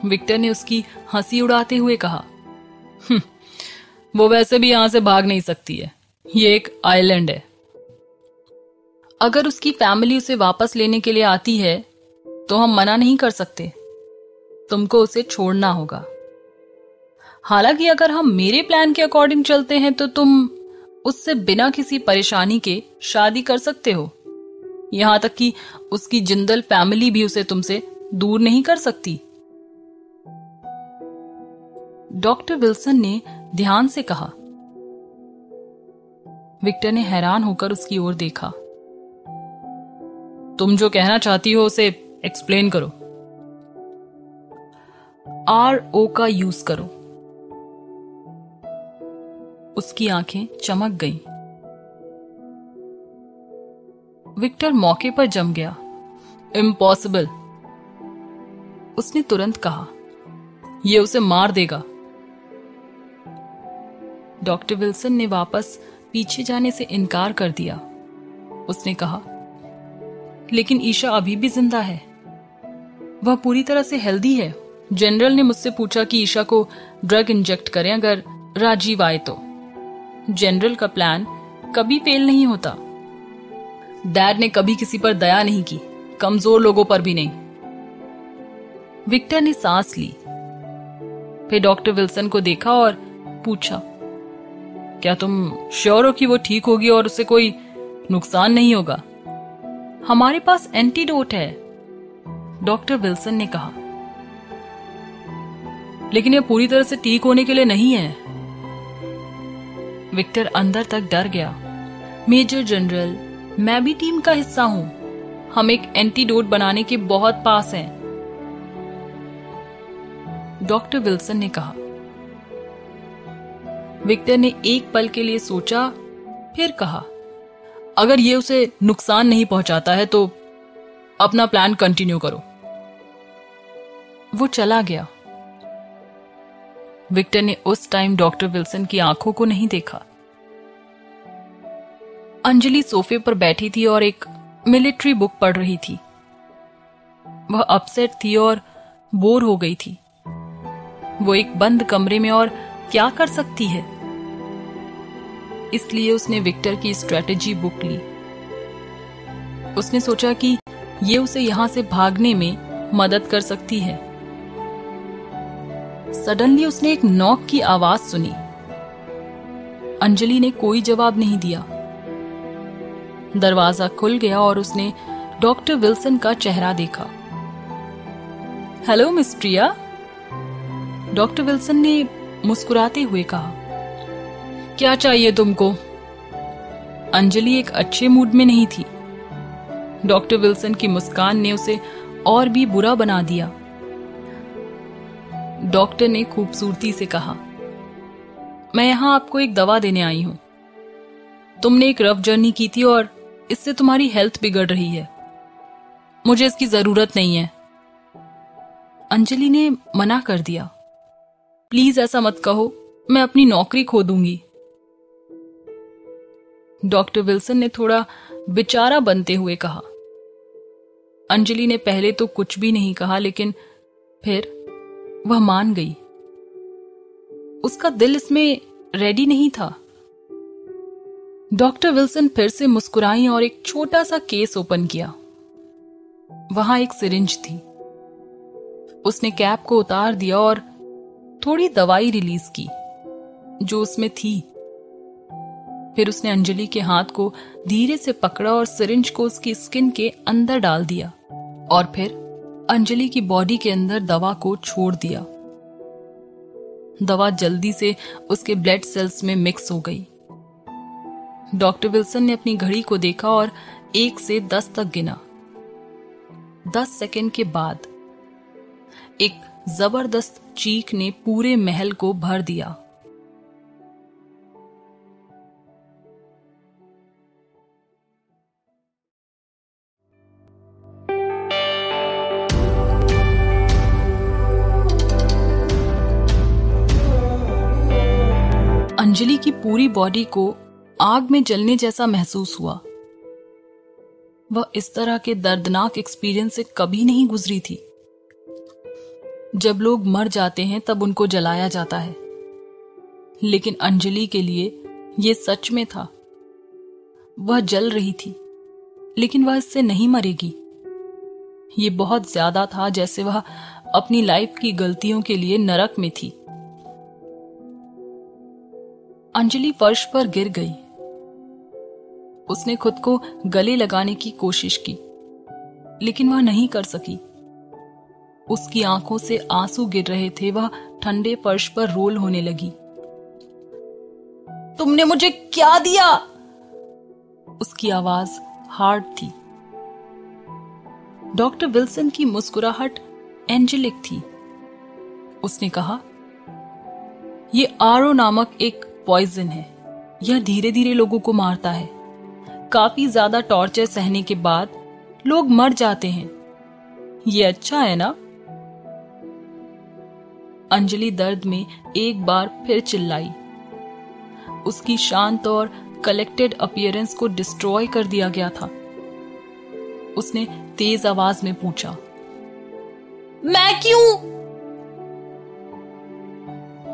विक्टर ने उसकी हंसी उड़ाते हुए कहा, वो वैसे भी यहां से भाग नहीं सकती है, ये एक आइलैंड है। अगर उसकी फैमिली उसे वापस लेने के लिए आती है तो हम मना नहीं कर सकते। तुमको उसे छोड़ना होगा। हालांकि अगर हम मेरे प्लान के अकॉर्डिंग चलते हैं तो तुम उससे बिना किसी परेशानी के शादी कर सकते हो। यहां तक कि उसकी जिंदल फैमिली भी उसे तुमसे दूर नहीं कर सकती। डॉक्टर विल्सन ने ध्यान से कहा। विक्टर ने हैरान होकर उसकी ओर देखा। तुम जो कहना चाहती हो उसे एक्सप्लेन करो। RO का यूज करो। उसकी आंखें चमक गईं। विक्टर मौके पर जम गया। इम्पॉसिबल, उसने तुरंत कहा। यह उसे मार देगा। डॉक्टर विल्सन ने वापस पीछे जाने से इनकार कर दिया। उसने कहा, लेकिन ईशा अभी भी जिंदा है। वह पूरी तरह से हेल्दी है। जनरल ने मुझसे पूछा कि ईशा को ड्रग इंजेक्ट करें अगर राजीव आए तो। जनरल का प्लान कभी फेल नहीं होता। डैड ने कभी किसी पर दया नहीं की, कमजोर लोगों पर भी नहीं। विक्टर ने सांस ली, फिर डॉक्टर विल्सन को देखा और पूछा, क्या तुम श्योर हो कि वो ठीक होगी और उसे कोई नुकसान नहीं होगा? हमारे पास एंटीडोट है, डॉक्टर विल्सन ने कहा। लेकिन यह पूरी तरह से ठीक होने के लिए नहीं है। विक्टर अंदर तक डर गया। मेजर जनरल, मैं भी टीम का हिस्सा हूं। हम एक एंटीडोट बनाने के बहुत पास हैं, डॉक्टर विल्सन ने कहा। विक्टर ने एक पल के लिए सोचा, फिर कहा, अगर ये उसे नुकसान नहीं पहुंचाता है तो अपना प्लान कंटिन्यू करो। वो चला गया। विक्टर ने उस टाइम डॉक्टर विल्सन की आंखों को नहीं देखा। अंजलि सोफे पर बैठी थी और एक मिलिट्री बुक पढ़ रही थी। वह अपसेट थी और बोर हो गई थी। वो एक बंद कमरे में और क्या कर सकती है? इसलिए उसने विक्टर की स्ट्रेटेजी बुक ली। उसने सोचा कि ये उसे यहां से भागने में मदद कर सकती है। सडनली उसने एक नॉक की आवाज सुनी। अंजलि ने कोई जवाब नहीं दिया। दरवाजा खुल गया और उसने डॉक्टर विल्सन का चेहरा देखा। हेलो मिस प्रिया, डॉक्टर विल्सन ने मुस्कुराते हुए कहा। क्या चाहिए तुमको? अंजलि एक अच्छे मूड में नहीं थी। डॉक्टर विल्सन की मुस्कान ने उसे और भी बुरा बना दिया। डॉक्टर ने खूबसूरती से कहा, मैं यहां आपको एक दवा देने आई हूं। तुमने एक रफ जर्नी की थी और इससे तुम्हारी हेल्थ बिगड़ रही है। मुझे इसकी जरूरत नहीं है। अंजलि ने मना कर दिया। प्लीज ऐसा मत कहो, मैं अपनी नौकरी खो दूंगी। डॉक्टर विल्सन ने थोड़ा बेचारा बनते हुए कहा। अंजलि ने पहले तो कुछ भी नहीं कहा, लेकिन फिर वह मान गई। उसका दिल इसमें रेडी नहीं था। डॉक्टर विल्सन फिर से मुस्कुराई और एक छोटा सा केस ओपन किया। वहां एक सिरिंज थी। उसने कैप को उतार दिया और थोड़ी दवाई रिलीज की जो उसमें थी। फिर उसने अंजलि के हाथ को धीरे से पकड़ा और सिरिंज को उसकी स्किन के अंदर डाल दिया और फिर अंजलि की बॉडी के अंदर दवा को छोड़ दिया। दवा जल्दी से उसके ब्लड सेल्स में मिक्स हो गई। डॉक्टर विल्सन ने अपनी घड़ी को देखा और 1 से 10 तक गिना। 10 सेकंड के बाद एक जबरदस्त चीख ने पूरे महल को भर दिया। अंजलि की पूरी बॉडी को आग में जलने जैसा महसूस हुआ। वह इस तरह के दर्दनाक एक्सपीरियंस से कभी नहीं गुजरी थी। जब लोग मर जाते हैं तब उनको जलाया जाता है, लेकिन अंजलि के लिए यह सच में था। वह जल रही थी, लेकिन वह इससे नहीं मरेगी। ये बहुत ज्यादा था जैसे वह अपनी लाइफ की गलतियों के लिए नरक में थी। अंजलि फर्श पर गिर गई। उसने खुद को गले लगाने की कोशिश की, लेकिन वह नहीं कर सकी। उसकी आंखों से आंसू गिर रहे थे। वह ठंडे फर्श पर रोल होने लगी। तुमने मुझे क्या दिया? उसकी आवाज हार्ड थी। डॉक्टर विल्सन की मुस्कुराहट एंजेलिक थी। उसने कहा, यह आरो नामक एक पॉइजन है। यह धीरे धीरे लोगों को मारता है। काफी ज्यादा टॉर्चर सहने के बाद लोग मर जाते हैं। यह अच्छा है ना? अंजलि दर्द में एक बार फिर चिल्लाई। उसकी शांत और कलेक्टेड अपीयरेंस को डिस्ट्रॉय कर दिया गया था। उसने तेज आवाज में पूछा, मैं क्यों?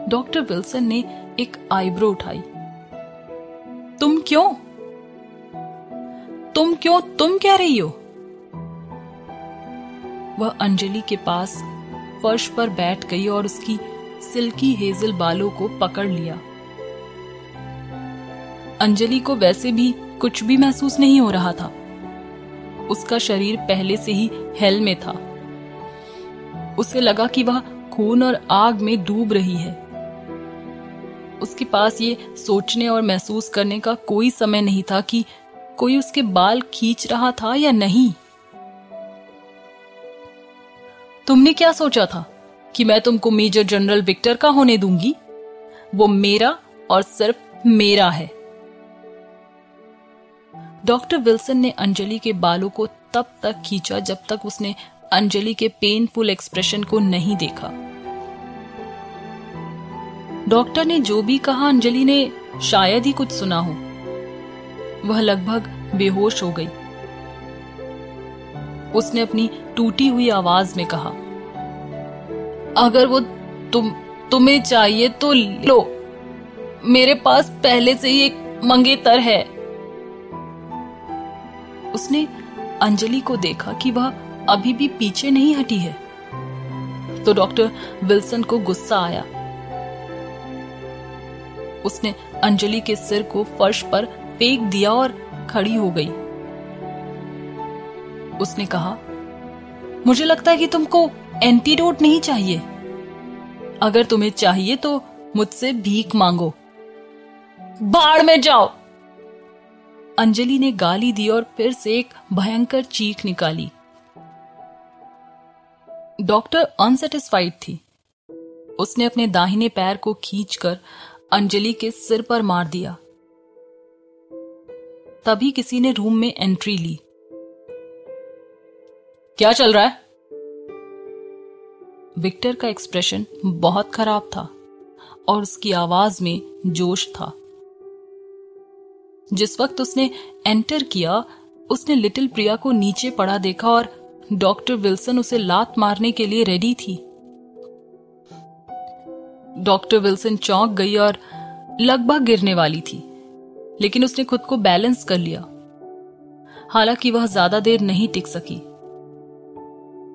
डॉक्टर विल्सन ने एक आईब्रो उठाई। तुम क्यों? तुम कह रही हो? वह अंजलि के पास फर्श पर बैठ गई और उसकी सिल्की हेजल बालों को पकड़ लिया। अंजलि को वैसे भी कुछ भी महसूस नहीं हो रहा था। उसका शरीर पहले से ही हेल में था। उसे लगा कि वह खून और आग में डूब रही है। उसके पास ये सोचने और महसूस करने का कोई समय नहीं था कि कोई उसके बाल खींच रहा था या नहीं। तुमने क्या सोचा था कि मैं तुमको मेजर जनरल विक्टर का होने दूंगी? वो मेरा और सिर्फ मेरा है। डॉक्टर विल्सन ने अंजलि के बालों को तब तक खींचा जब तक उसने अंजलि के पेनफुल एक्सप्रेशन को नहीं देखा। डॉक्टर ने जो भी कहा अंजलि ने शायद ही कुछ सुना हो। वह लगभग बेहोश हो गई। उसने अपनी टूटी हुई आवाज में कहा, अगर वो तुम्हें चाहिए तो लो, मेरे पास पहले से ही एक मंगेतर है। उसने अंजलि को देखा कि वह अभी भी पीछे नहीं हटी है, तो डॉक्टर विल्सन को गुस्सा आया। उसने अंजलि के सिर को फर्श पर फेंक दिया और खड़ी हो गई। उसने कहा, मुझे लगता है कि तुमको एंटीडोट नहीं चाहिए। अगर तुम्हें चाहिए तो मुझसे भीख मांगो। बाढ़ में जाओ। अंजलि ने गाली दी और फिर से एक भयंकर चीख निकाली। डॉक्टर अनसेटिस्फाइड थी। उसने अपने दाहिने पैर को खींचकर अंजलि के सिर पर मार दिया। तभी किसी ने रूम में एंट्री ली। क्या चल रहा है? विक्टर का एक्सप्रेशन बहुत खराब था और उसकी आवाज में जोश था। जिस वक्त उसने एंटर किया, उसने लिटिल प्रिया को नीचे पड़ा देखा और डॉक्टर विल्सन उसे लात मारने के लिए रेडी थी। डॉक्टर विल्सन चौंक गई और लगभग गिरने वाली थी, लेकिन उसने खुद को बैलेंस कर लिया। हालांकि वह ज्यादा देर नहीं टिक सकी।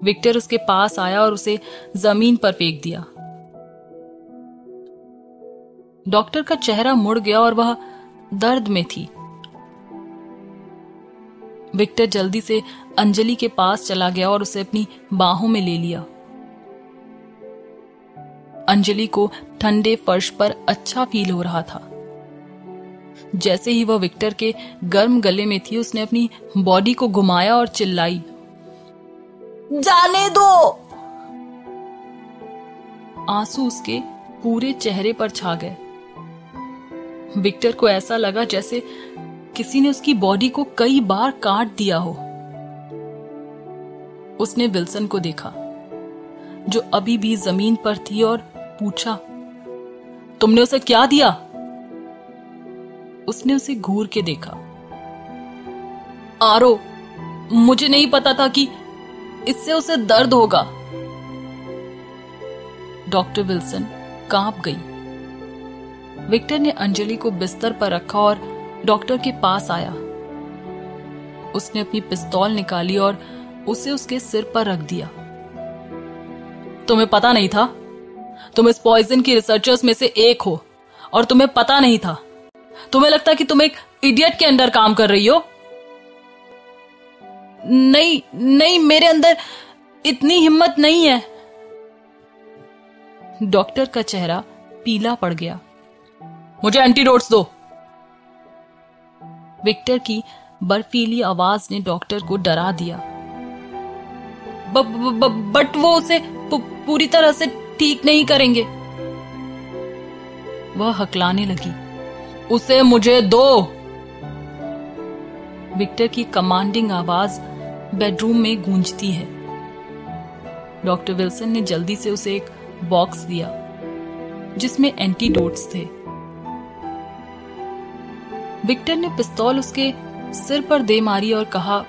विक्टर उसके पास आया और उसे जमीन पर फेंक दिया। डॉक्टर का चेहरा मुड़ गया और वह दर्द में थी। विक्टर जल्दी से अंजलि के पास चला गया और उसे अपनी बाहों में ले लिया। अंजलि को ठंडे फर्श पर अच्छा फील हो रहा था। जैसे ही वह विक्टर के गर्म गले में थी, उसने अपनी बॉडी को घुमाया और चिल्लाई, जाने दो। आंसू उसके पूरे चेहरे पर छा गए। विक्टर को ऐसा लगा जैसे किसी ने उसकी बॉडी को कई बार काट दिया हो। उसने विल्सन को देखा, जो अभी भी जमीन पर थी, और पूछा, तुमने उसे क्या दिया? उसने उसे घूर के देखा। आरो, मुझे नहीं पता था कि इससे उसे दर्द होगा। डॉक्टर विल्सन कांप गई। विक्टर ने अंजलि को बिस्तर पर रखा और डॉक्टर के पास आया। उसने अपनी पिस्तौल निकाली और उसे उसके सिर पर रख दिया। तुम्हें पता नहीं था? तुम इस पॉइजन की रिसर्चर्स में से एक हो और तुम्हें पता नहीं था। तुम्हें लगता कि तुम एक इडियट के अंडर काम कर रही हो। नहीं नहीं, मेरे अंदर इतनी हिम्मत नहीं है। डॉक्टर का चेहरा पीला पड़ गया। मुझे एंटीडोट्स दो। विक्टर की बर्फीली आवाज ने डॉक्टर को डरा दिया। बट वो उसे पूरी तरह से ठीक नहीं करेंगे। वह हकलाने लगी। उसे मुझे दो। विक्टर की कमांडिंग आवाज बेडरूम में गूंजती है। डॉक्टर विल्सन ने जल्दी से उसे एक बॉक्स दिया जिसमें एंटीडोट्स थे। विक्टर ने पिस्तौल उसके सिर पर दे मारी और कहा,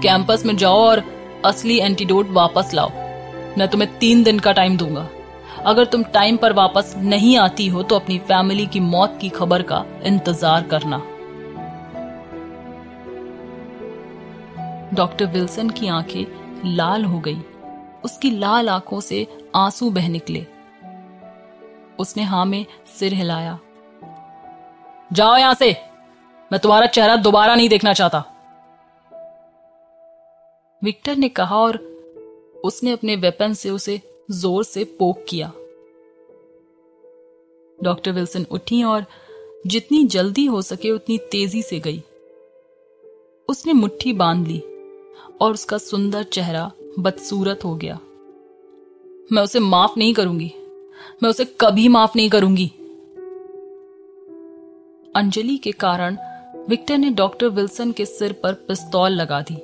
कैंपस में जाओ और असली एंटीडोट वापस लाओ। मैं तुम्हें 3 दिन का टाइम दूंगा। अगर तुम टाइम पर वापस नहीं आती हो तो अपनी फैमिली की मौत की खबर का इंतजार करना। डॉक्टर विल्सन की आंखें लाल हो गई। उसकी लाल आंखों से आंसू बह निकले। उसने हां में सिर हिलाया। जाओ यहां से, मैं तुम्हारा चेहरा दोबारा नहीं देखना चाहता, विक्टर ने कहा और उसने अपने वेपन से उसे जोर से पोक किया। डॉक्टर विल्सन उठी और जितनी जल्दी हो सके उतनी तेजी से गई। उसने मुट्ठी बांध ली और उसका सुंदर चेहरा बदसूरत हो गया। मैं उसे माफ नहीं करूंगी, मैं उसे कभी माफ नहीं करूंगी। अंजलि के कारण विक्टर ने डॉक्टर विल्सन के सिर पर पिस्तौल लगा दी।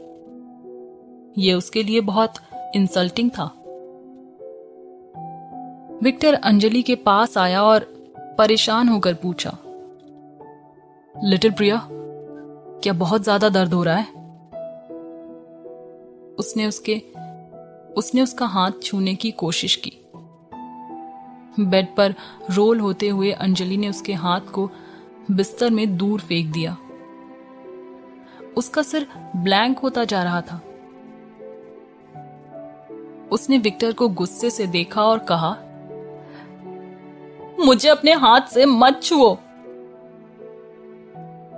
यह उसके लिए बहुत इंसल्टिंग था। विक्टर अंजलि के पास आया और परेशान होकर पूछा, लिटिल प्रिया, क्या बहुत ज्यादा दर्द हो रहा है? उसने उसका हाथ छूने की कोशिश की। बेड पर रोल होते हुए अंजलि ने उसके हाथ को बिस्तर में दूर फेंक दिया। उसका सिर ब्लैंक होता जा रहा था। उसने विक्टर को गुस्से से देखा और कहा, मुझे अपने हाथ से मत छुओ।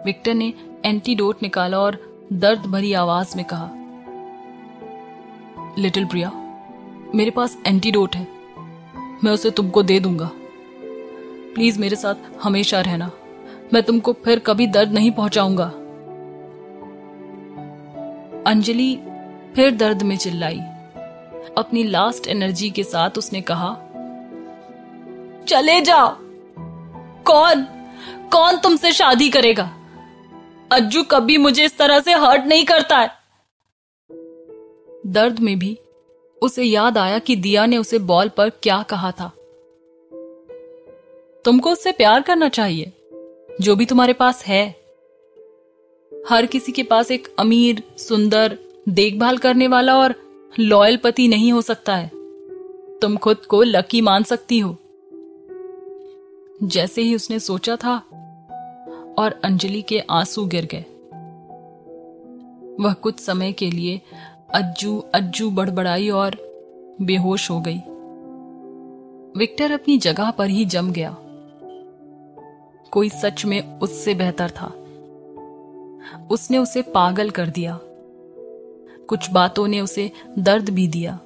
विक्टर ने एंटीडोट निकाला और दर्द भरी आवाज में कहा, लिटिल प्रिया, मेरे पास एंटीडोट है, मैं उसे तुमको दे दूंगा। प्लीज मेरे साथ हमेशा रहना, मैं तुमको फिर कभी दर्द नहीं पहुंचाऊंगा। अंजलि फिर दर्द में चिल्लाई। अपनी लास्ट एनर्जी के साथ उसने कहा, चले जाओ। कौन कौन तुमसे शादी करेगा? अज्जू कभी मुझे इस तरह से हर्ट नहीं करता है। दर्द में भी उसे याद आया कि दिया ने उसे बॉल पर क्या कहा था। तुमको उससे प्यार करना चाहिए, जो भी तुम्हारे पास है। हर किसी के पास एक अमीर, सुंदर, देखभाल करने वाला और लॉयल पति नहीं हो सकता है। तुम खुद को लकी मान सकती हो। जैसे ही उसने सोचा था और अंजलि के आंसू गिर गए। वह कुछ समय के लिए अज्जू अज्जू बड़बड़ाई और बेहोश हो गई। विक्टर अपनी जगह पर ही जम गया। कोई सच में उससे बेहतर था। उसने उसे पागल कर दिया। कुछ बातों ने उसे दर्द भी दिया।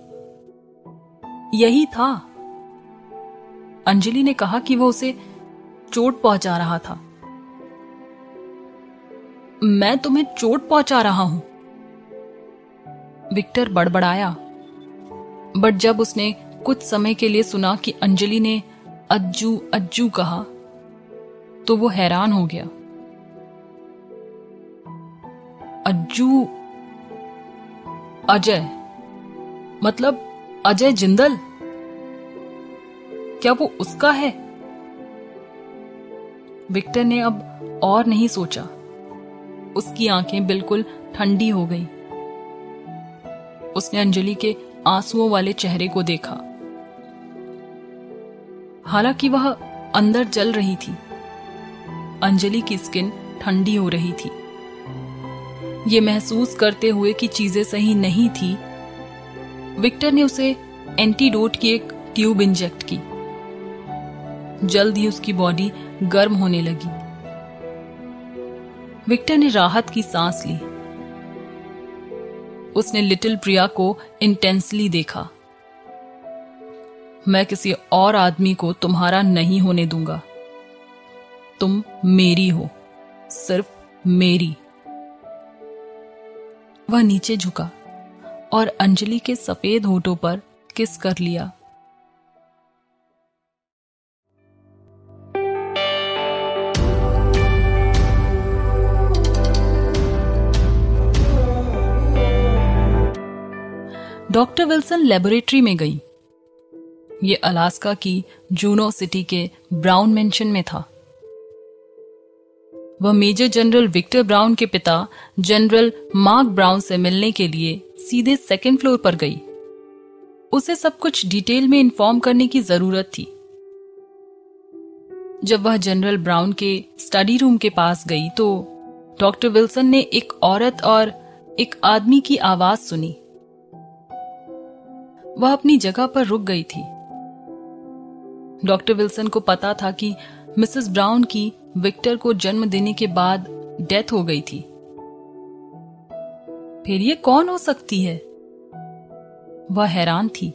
यही था। अंजलि ने कहा कि वो उसे चोट पहुंचा रहा था। मैं तुम्हें चोट पहुंचा रहा हूं, विक्टर बड़बड़ाया। बट जब उसने कुछ समय के लिए सुना कि अंजलि ने अज्जू अज्जू कहा तो वो हैरान हो गया। अज्जू? अजय? मतलब अजय जिंदल? क्या वो उसका है? विक्टर ने अब और नहीं सोचा। उसकी आंखें बिल्कुल ठंडी हो गई। उसने अंजलि के आंसुओं वाले चेहरे को देखा। हालांकि वह अंदर जल रही थी। अंजलि की स्किन ठंडी हो रही थी। ये महसूस करते हुए कि चीजें सही नहीं थी, विक्टर ने उसे एंटीडोट की एक ट्यूब इंजेक्ट की। जल्द ही उसकी बॉडी गर्म होने लगी। विक्टर ने राहत की सांस ली। उसने लिटिल प्रिया को इंटेंसली देखा। मैं किसी और आदमी को तुम्हारा नहीं होने दूंगा। तुम मेरी हो, सिर्फ मेरी। वह नीचे झुका और अंजलि के सफेद होठों पर किस कर लिया। डॉक्टर विल्सन लेबोरेटरी में गई। ये अलास्का की जूनो सिटी के ब्राउन मेंशन में था। वह मेजर जनरल विक्टर ब्राउन के पिता जनरल मार्क ब्राउन से मिलने के लिए सीधे सेकंड फ्लोर पर गई। उसे सब कुछ डिटेल में इन्फॉर्म करने की जरूरत थी। जब वह जनरल ब्राउन के स्टडी रूम के पास गई तो डॉक्टर विल्सन ने एक औरत और एक आदमी की आवाज सुनी। वह अपनी जगह पर रुक गई थी। डॉक्टर विल्सन को पता था कि मिसेस ब्राउन की विक्टर को जन्म देने के बाद डेथ हो गई थी। फिर ये कौन हो सकती है? वह हैरान थी।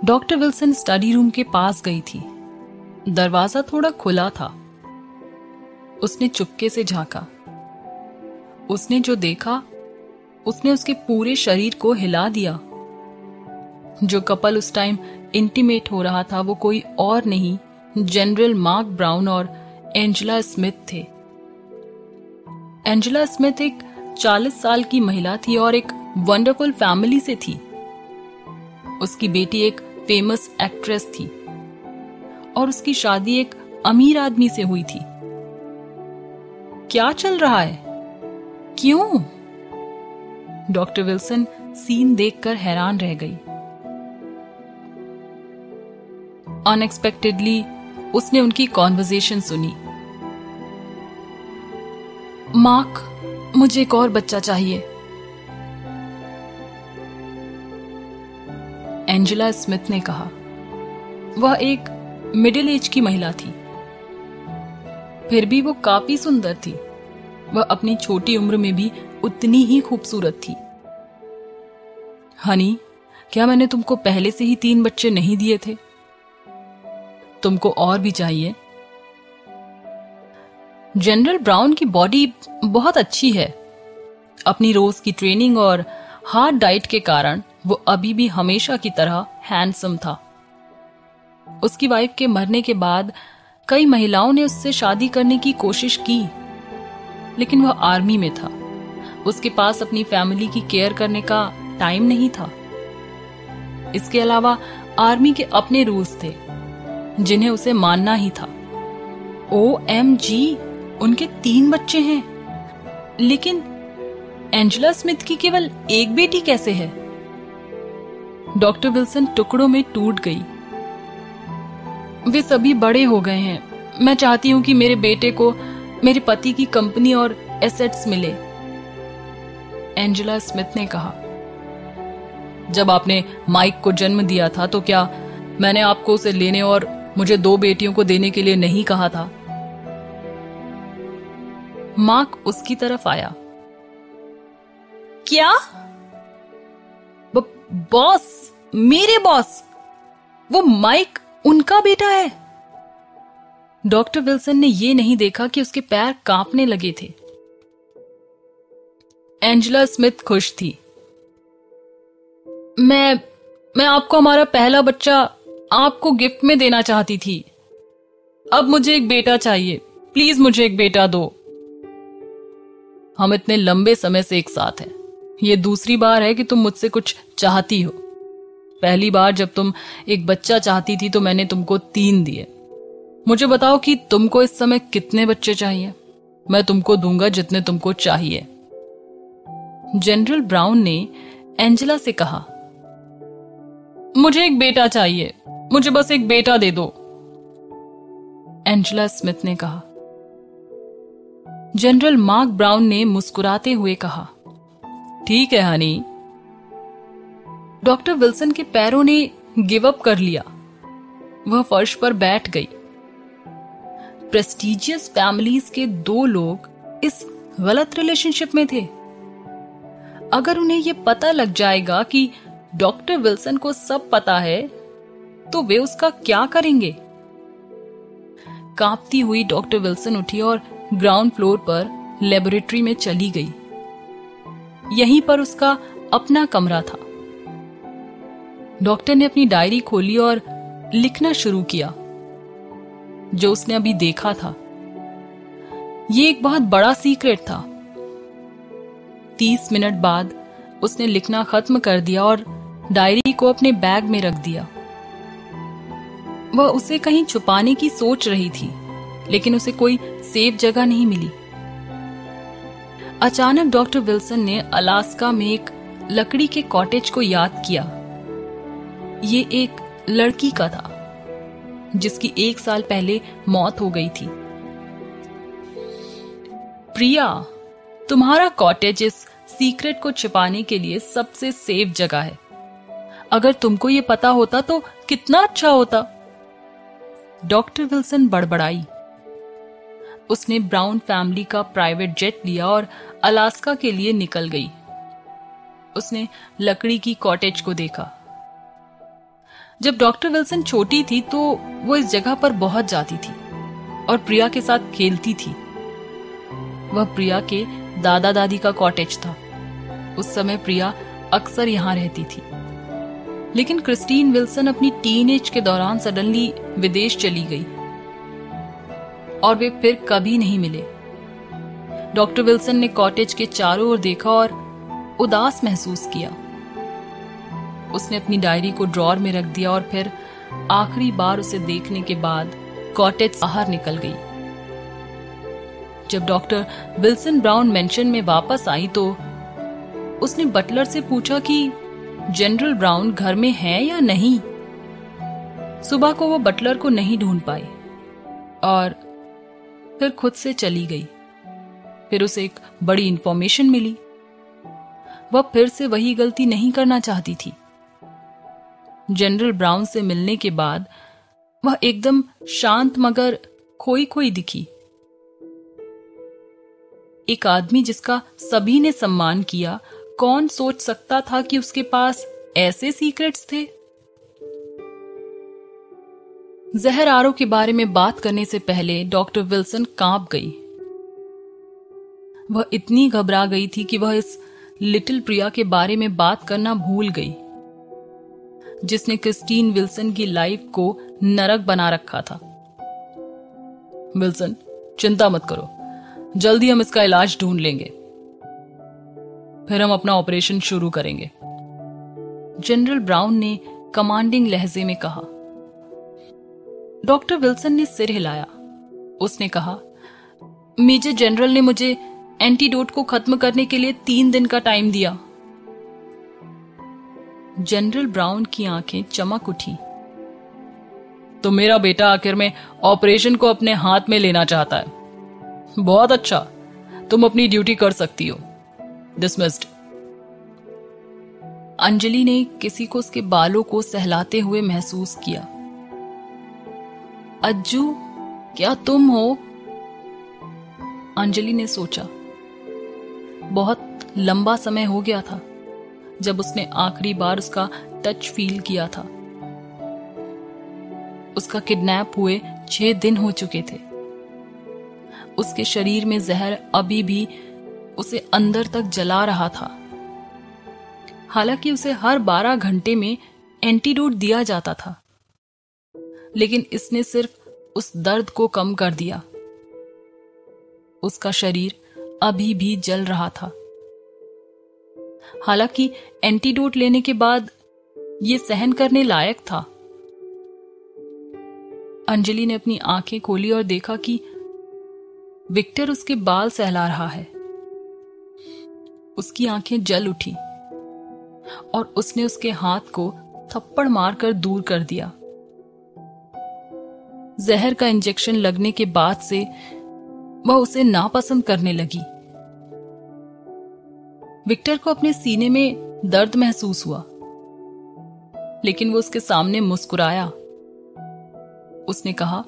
डॉक्टर विल्सन स्टडी रूम के पास गई थी। दरवाजा थोड़ा खुला था। उसने चुपके से झांका। उसने जो देखा, उसने उसके पूरे शरीर को हिला दिया। जो कपल उस टाइम इंटीमेट हो रहा था वो कोई और नहीं, जनरल मार्क ब्राउन और एंजेला स्मिथ थे। एंजेला स्मिथ एक 40 साल की महिला थी और एक वंडरफुल फैमिली से थी। उसकी बेटी एक फेमस एक्ट्रेस थी और उसकी शादी एक अमीर आदमी से हुई थी। क्या चल रहा है? क्यों? डॉक्टर विल्सन सीन देखकर हैरान रह गई। अनएक्सपेक्टेडली उसने उनकी कॉन्वर्सेशन सुनी। मार्क, मुझे एक और बच्चा चाहिए। एंजेला स्मिथ ने कहा। वह एक मिडिल एज की महिला थी। फिर भी वो काफी सुंदर थी। वह अपनी छोटी उम्र में भी उतनी ही खूबसूरत थी। हनी, क्या मैंने तुमको पहले से ही 3 बच्चे नहीं दिए थे? तुमको और भी चाहिए? जनरल ब्राउन की बॉडी बहुत अच्छी है। अपनी रोज की ट्रेनिंग और हार्ड डाइट के कारण वो अभी भी हमेशा की तरह हैंडसम था। उसकी वाइफ के मरने के बाद कई महिलाओं ने उससे शादी करने की कोशिश की, लेकिन वह आर्मी में था। उसके पास अपनी फैमिली की केयर करने का टाइम नहीं था। इसके अलावा आर्मी के अपने रूल्स थे जिन्हें उसे मानना ही था। OMG, उनके 3 बच्चे हैं, लेकिन एंजेला स्मिथ की केवल एक बेटी कैसे है? डॉक्टर विल्सन टुकड़ों में टूट गई। वे सभी बड़े हो गए हैं। मैं चाहती हूं कि मेरे बेटे को मेरे पति की कंपनी और एसेट्स मिले, एंजेला स्मिथ ने कहा। जब आपने माइक को जन्म दिया था तो क्या मैंने आपको उसे लेने और मुझे 2 बेटियों को देने के लिए नहीं कहा था? मार्क उसकी तरफ आया। क्या? बॉस, मेरे बॉस, वो माइक उनका बेटा है? डॉक्टर विल्सन ने यह नहीं देखा कि उसके पैर कांपने लगे थे। एंजेला स्मिथ खुश थी। मैं आपको हमारा पहला बच्चा आपको गिफ्ट में देना चाहती थी। अब मुझे एक बेटा चाहिए, प्लीज मुझे एक बेटा दो। हम इतने लंबे समय से एक साथ हैं। ये दूसरी बार है कि तुम मुझसे कुछ चाहती हो। पहली बार जब तुम एक बच्चा चाहती थी तो मैंने तुमको 3 दिए। मुझे बताओ कि तुमको इस समय कितने बच्चे चाहिए? मैं तुमको दूंगा जितने तुमको चाहिए। जनरल ब्राउन ने एंजेला से कहा, मुझे एक बेटा चाहिए, मुझे बस एक बेटा दे दो। एंजेला स्मिथ ने कहा। जनरल मार्क ब्राउन ने मुस्कुराते हुए कहा, ठीक है हनी। डॉक्टर विल्सन के पैरों ने गिव अप कर लिया। वह फर्श पर बैठ गई। प्रेस्टिजियस फैमिलीज के 2 लोग इस गलत रिलेशनशिप में थे। अगर उन्हें यह पता लग जाएगा कि डॉक्टर विल्सन को सब पता है तो वे उसका क्या करेंगे? कांपती हुई डॉक्टर विल्सन उठी और ग्राउंड फ्लोर पर लेबोरेटरी में चली गई। यहीं पर उसका अपना कमरा था। डॉक्टर ने अपनी डायरी खोली और लिखना शुरू किया जो उसने अभी देखा था। यह एक बहुत बड़ा सीक्रेट था। 30 मिनट बाद उसने लिखना खत्म कर दिया और डायरी को अपने बैग में रख दिया। वह उसे कहीं छुपाने की सोच रही थी, लेकिन उसे कोई सेफ जगह नहीं मिली। अचानक डॉक्टर विल्सन ने अलास्का में एक लकड़ी के कॉटेज को याद किया। ये एक लड़की का था जिसकी 1 साल पहले मौत हो गई थी। प्रिया, तुम्हारा कॉटेज इस सीक्रेट को छिपाने के लिए सबसे सेफ जगह है। अगर तुमको ये पता होता तो कितना अच्छा होता। डॉक्टर विल्सन बड़बड़ाई। उसने ब्राउन फैमिली का प्राइवेट जेट लिया और अलास्का के लिए निकल गई। उसने लकड़ी की कॉटेज को देखा। जब डॉक्टर विल्सन छोटी थी तो वो इस जगह पर बहुत जाती थी और प्रिया के साथ खेलती थी। वह प्रिया के दादा दादी का कॉटेज था। उस समय प्रिया अक्सर यहां रहती थी, लेकिन क्रिस्टीन विल्सन अपनी टीनेज के दौरान सडनली विदेश चली गई और वे फिर कभी नहीं मिले। डॉक्टर विल्सन ने कॉटेज के चारों ओर देखा और उदास महसूस किया। उसने अपनी डायरी को ड्रॉर में रख दिया और फिर आखिरी बार उसे देखने के बाद कॉटेज से बाहर निकल गई। जब डॉक्टर विल्सन ब्राउन मेंशन में वापस आई तो उसने बटलर से पूछा कि जनरल ब्राउन घर में है या नहीं। सुबह को वो बटलर को नहीं ढूंढ पाई और फिर खुद से चली गई। फिर उसे एक बड़ी इंफॉर्मेशन मिली। वह फिर से वही गलती नहीं करना चाहती थी। जनरल ब्राउन से मिलने के बाद वह एकदम शांत मगर खोई खोई दिखी। एक आदमी जिसका सभी ने सम्मान किया, कौन सोच सकता था कि उसके पास ऐसे सीक्रेट्स थे? जहर आरो के बारे में बात करने से पहले डॉक्टर विल्सन कांप गई। वह इतनी घबरा गई थी कि वह इस लिटिल प्रिया के बारे में बात करना भूल गई। जिसने क्रिस्टीन विल्सन की लाइफ को नरक बना रखा था। विल्सन, चिंता मत करो, जल्दी हम इसका इलाज ढूंढ लेंगे, फिर हम अपना ऑपरेशन शुरू करेंगे, जनरल ब्राउन ने कमांडिंग लहजे में कहा। डॉक्टर विल्सन ने सिर हिलाया। उसने कहा, मेजर जनरल ने मुझे एंटीडोट को खत्म करने के लिए 3 दिन का टाइम दिया। जनरल ब्राउन की आंखें चमक उठी। तो मेरा बेटा आखिर में ऑपरेशन को अपने हाथ में लेना चाहता है। बहुत अच्छा, तुम अपनी ड्यूटी कर सकती हो। डिसमिस्ड। अंजलि ने किसी को उसके बालों को सहलाते हुए महसूस किया। अज्जू, क्या तुम हो? अंजलि ने सोचा। बहुत लंबा समय हो गया था जब उसने आखिरी बार उसका टच फील किया था। उसका किडनैप हुए 6 दिन हो चुके थे। उसके शरीर में जहर अभी भी उसे अंदर तक जला रहा था। हालांकि उसे हर 12 घंटे में एंटीडोट दिया जाता था, लेकिन इसने सिर्फ उस दर्द को कम कर दिया। उसका शरीर अभी भी जल रहा था। हालांकि एंटीडोट लेने के बाद यह सहन करने लायक था। अंजलि ने अपनी आंखें खोली और देखा कि विक्टर उसके बाल सहला रहा है। उसकी आंखें जल उठी और उसने उसके हाथ को थप्पड़ मारकर दूर कर दिया। जहर का इंजेक्शन लगने के बाद से वह उसे नापसंद करने लगी। विक्टर को अपने सीने में दर्द महसूस हुआ, लेकिन वो उसके सामने मुस्कुराया। उसने कहा,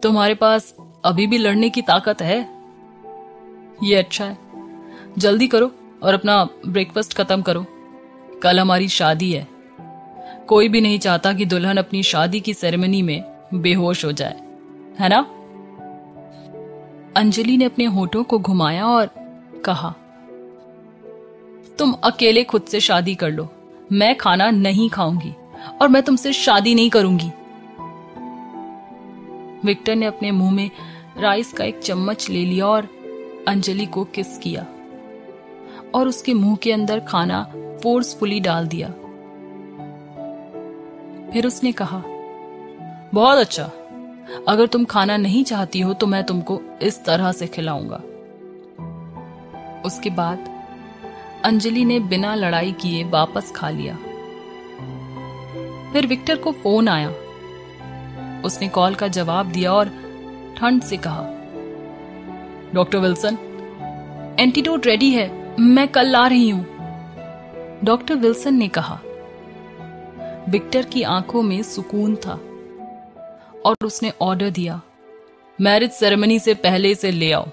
तुम्हारे पास अभी भी लड़ने की ताकत है। ये अच्छा है, जल्दी करो और अपना ब्रेकफास्ट खत्म करो। कल हमारी शादी है। कोई भी नहीं चाहता कि दुल्हन अपनी शादी की सेरेमनी में बेहोश हो जाए, है ना? अंजलि ने अपने होठों को घुमाया और कहा, तुम अकेले खुद से शादी कर लो। मैं खाना नहीं खाऊंगी और मैं तुमसे शादी नहीं करूंगी। विक्टर ने अपने मुंह में राइस का एक चम्मच ले लिया और अंजलि को किस किया और उसके मुंह के अंदर खाना फोर्सफुली डाल दिया। फिर उसने कहा, बहुत अच्छा, अगर तुम खाना नहीं चाहती हो तो मैं तुमको इस तरह से खिलाऊंगा। उसके बाद अंजलि ने बिना लड़ाई किए वापस खा लिया। फिर विक्टर को फोन आया। उसने कॉल का जवाब दिया और ठंड से कहा, डॉक्टर विल्सन, एंटीडोट रेडी है, मैं कल ला रही हूं। डॉक्टर विल्सन ने कहा। विक्टर की आंखों में सुकून था और उसने ऑर्डर दिया, मैरिज सेरेमनी से पहले इसे ले आओ।